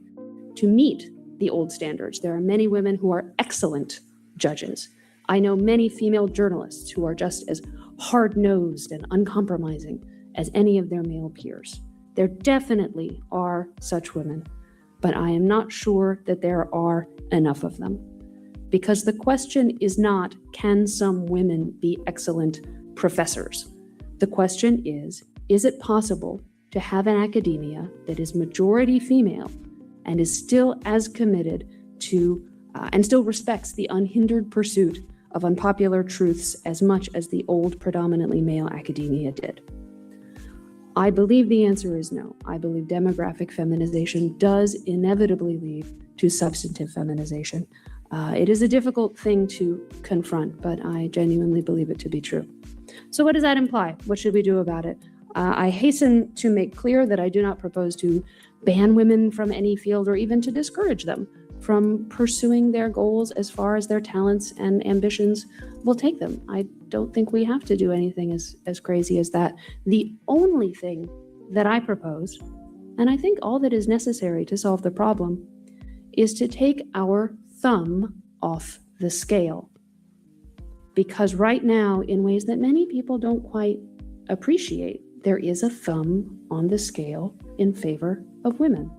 to meet the old standards. There are many women who are excellent judges. I know many female journalists who are just as hard-nosed and uncompromising as any of their male peers. There definitely are such women, but I am not sure that there are enough of them. Because the question is not, can some women be excellent professors? The question is it possible to have an academia that is majority female and is still as committed to, and still respects the unhindered pursuit of unpopular truths as much as the old predominantly male academia did? I believe the answer is no. I believe demographic feminization does inevitably lead to substantive feminization. It is a difficult thing to confront, but I genuinely believe it to be true. So what does that imply? What should we do about it? I hasten to make clear that I do not propose to ban women from any field or even to discourage them from pursuing their goals as far as their talents and ambitions will take them. I don't think we have to do anything as crazy as that. The only thing that I propose, and I think all that is necessary to solve the problem, is to take our thumb off the scale. Because right now, in ways that many people don't quite appreciate there is a thumb on the scale in favor of women.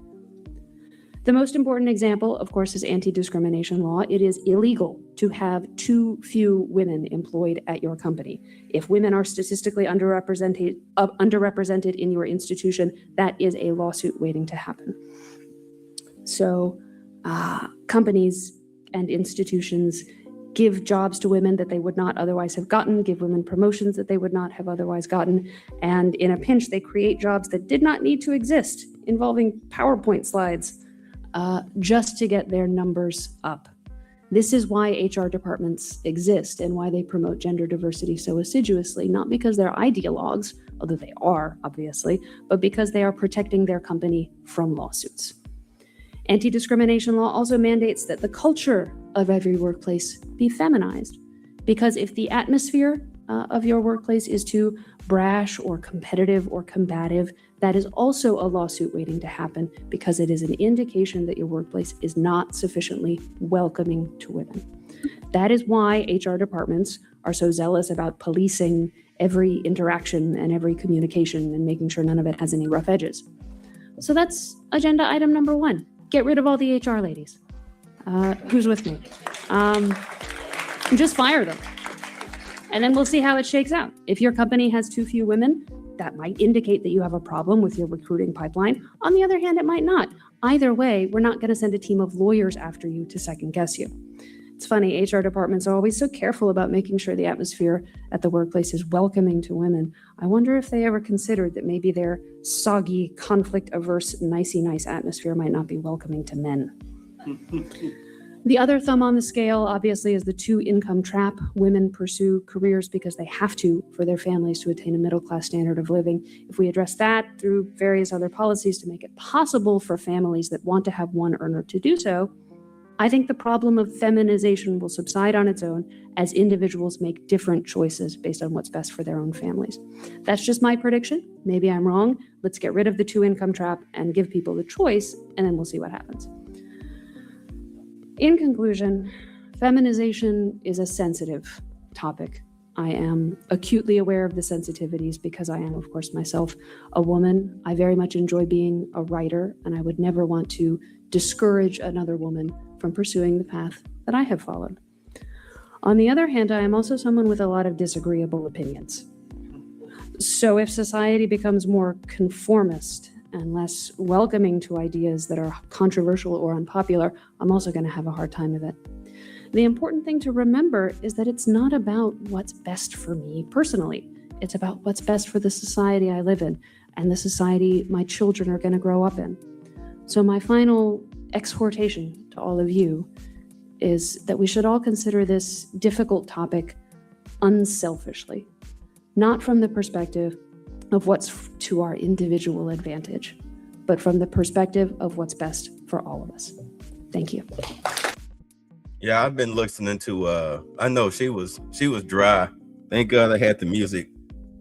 The most important example, of course, is anti-discrimination law. It is illegal to have too few women employed at your company. If women are statistically underrepresented in your institution, that is a lawsuit waiting to happen. So companies and institutions give jobs to women that they would not otherwise have gotten, give women promotions that they would not have otherwise gotten, and in a pinch, they create jobs that did not need to exist, involving PowerPoint slides, just to get their numbers up. This is why HR departments exist and why they promote gender diversity so assiduously, not because they're ideologues, although they are, obviously, but because they are protecting their company from lawsuits. Anti-discrimination law also mandates that the culture of every workplace be feminized, because if the atmosphere of your workplace is too brash or competitive or combative, that is also a lawsuit waiting to happen, because it is an indication that your workplace is not sufficiently welcoming to women. That is why HR departments are so zealous about policing every interaction and every communication and making sure none of it has any rough edges. So that's agenda item number 1. Get rid of all the HR ladies. Who's with me? Just fire them. And then we'll see how it shakes out. If your company has too few women, that might indicate that you have a problem with your recruiting pipeline. On the other hand, it might not. Either way, we're not going to send a team of lawyers after you to second guess you. It's funny, HR departments are always so careful about making sure the atmosphere at the workplace is welcoming to women. I wonder if they ever considered that maybe their soggy, conflict-averse, nicey-nice atmosphere might not be welcoming to men. The other thumb on the scale, obviously, is the two-income trap. Women pursue careers because they have to for their families to attain a middle-class standard of living. If we address that through various other policies to make it possible for families that want to have one earner to do so, I think the problem of feminization will subside on its own as individuals make different choices based on what's best for their own families. That's just my prediction. Maybe I'm wrong. Let's get rid of the two-income trap and give people the choice, and then we'll see what happens. In conclusion, feminization is a sensitive topic. I am acutely aware of the sensitivities because I am, of course, myself a woman. I very much enjoy being a writer, and I would never want to discourage another woman from pursuing the path that I have followed. On the other hand, I am also someone with a lot of disagreeable opinions. So if society becomes more conformist and less welcoming to ideas that are controversial or unpopular, I'm also going to have a hard time with it. The important thing to remember is that it's not about what's best for me personally. It's about what's best for the society I live in and the society my children are going to grow up in. So my final exhortation to all of you is that we should all consider this difficult topic unselfishly, not from the perspective of what's to our individual advantage, but from the perspective of what's best for all of us. Thank you. Yeah, I've been listening to I know she was dry. Thank God I had the music.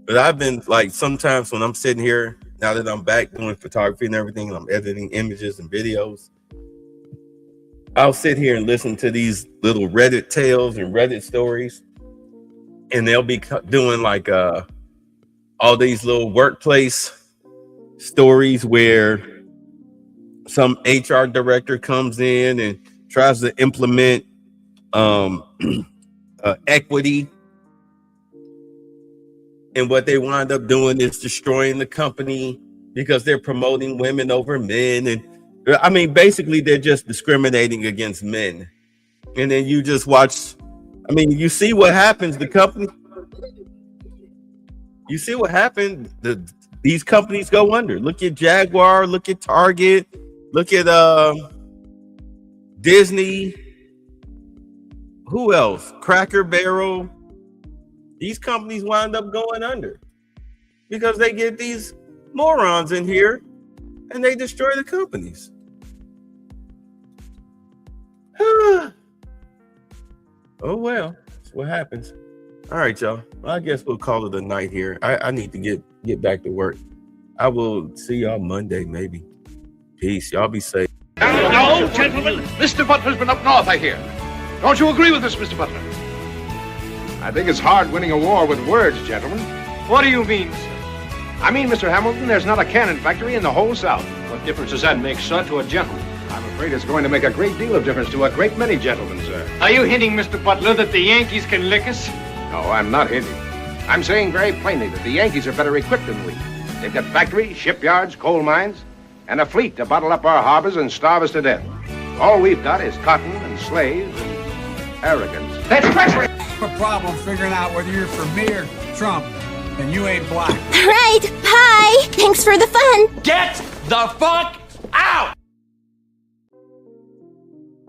But I've been like, sometimes when I'm sitting here, now that I'm back doing photography and everything, and I'm editing images and videos, I'll sit here and listen to these little Reddit tales and Reddit stories, and they'll be doing like all these little workplace stories where some HR director comes in and tries to implement equity, and what they wind up doing is destroying the company because they're promoting women over men. And I mean, basically they're just discriminating against men. And then you just watch, I mean, you see what happens. The company, you see what happened. These companies go under. Look at Jaguar, look at Target, look at Disney. Who else? Cracker Barrel. These companies wind up going under because they get these morons in here and they destroy the companies. Oh well, that's what happens. All right, y'all. Well, I guess we'll call it a night here. I need to get back to work. I will see y'all Monday, maybe. Peace. Y'all be safe. Now, gentlemen, Mr. Butler's been up north, I hear. Don't you agree with this, Mr. Butler? I think it's hard winning a war with words, gentlemen. What do you mean, sir? I mean, Mr. Hamilton, there's not a cannon factory in the whole South. What difference does that make, sir, to a gentleman? I'm afraid it's going to make a great deal of difference to a great many gentlemen, sir. Are you hinting, Mr. Butler, that the Yankees can lick us? No, I'm not hinting. I'm saying very plainly that the Yankees are better equipped than we. They've got factories, shipyards, coal mines, and a fleet to bottle up our harbors and starve us to death. All we've got is cotton and slaves and arrogance. That's treachery! A problem figuring out whether you're for me or Trump, and you ain't black. Right, bye. Thanks for the fun. Get the fuck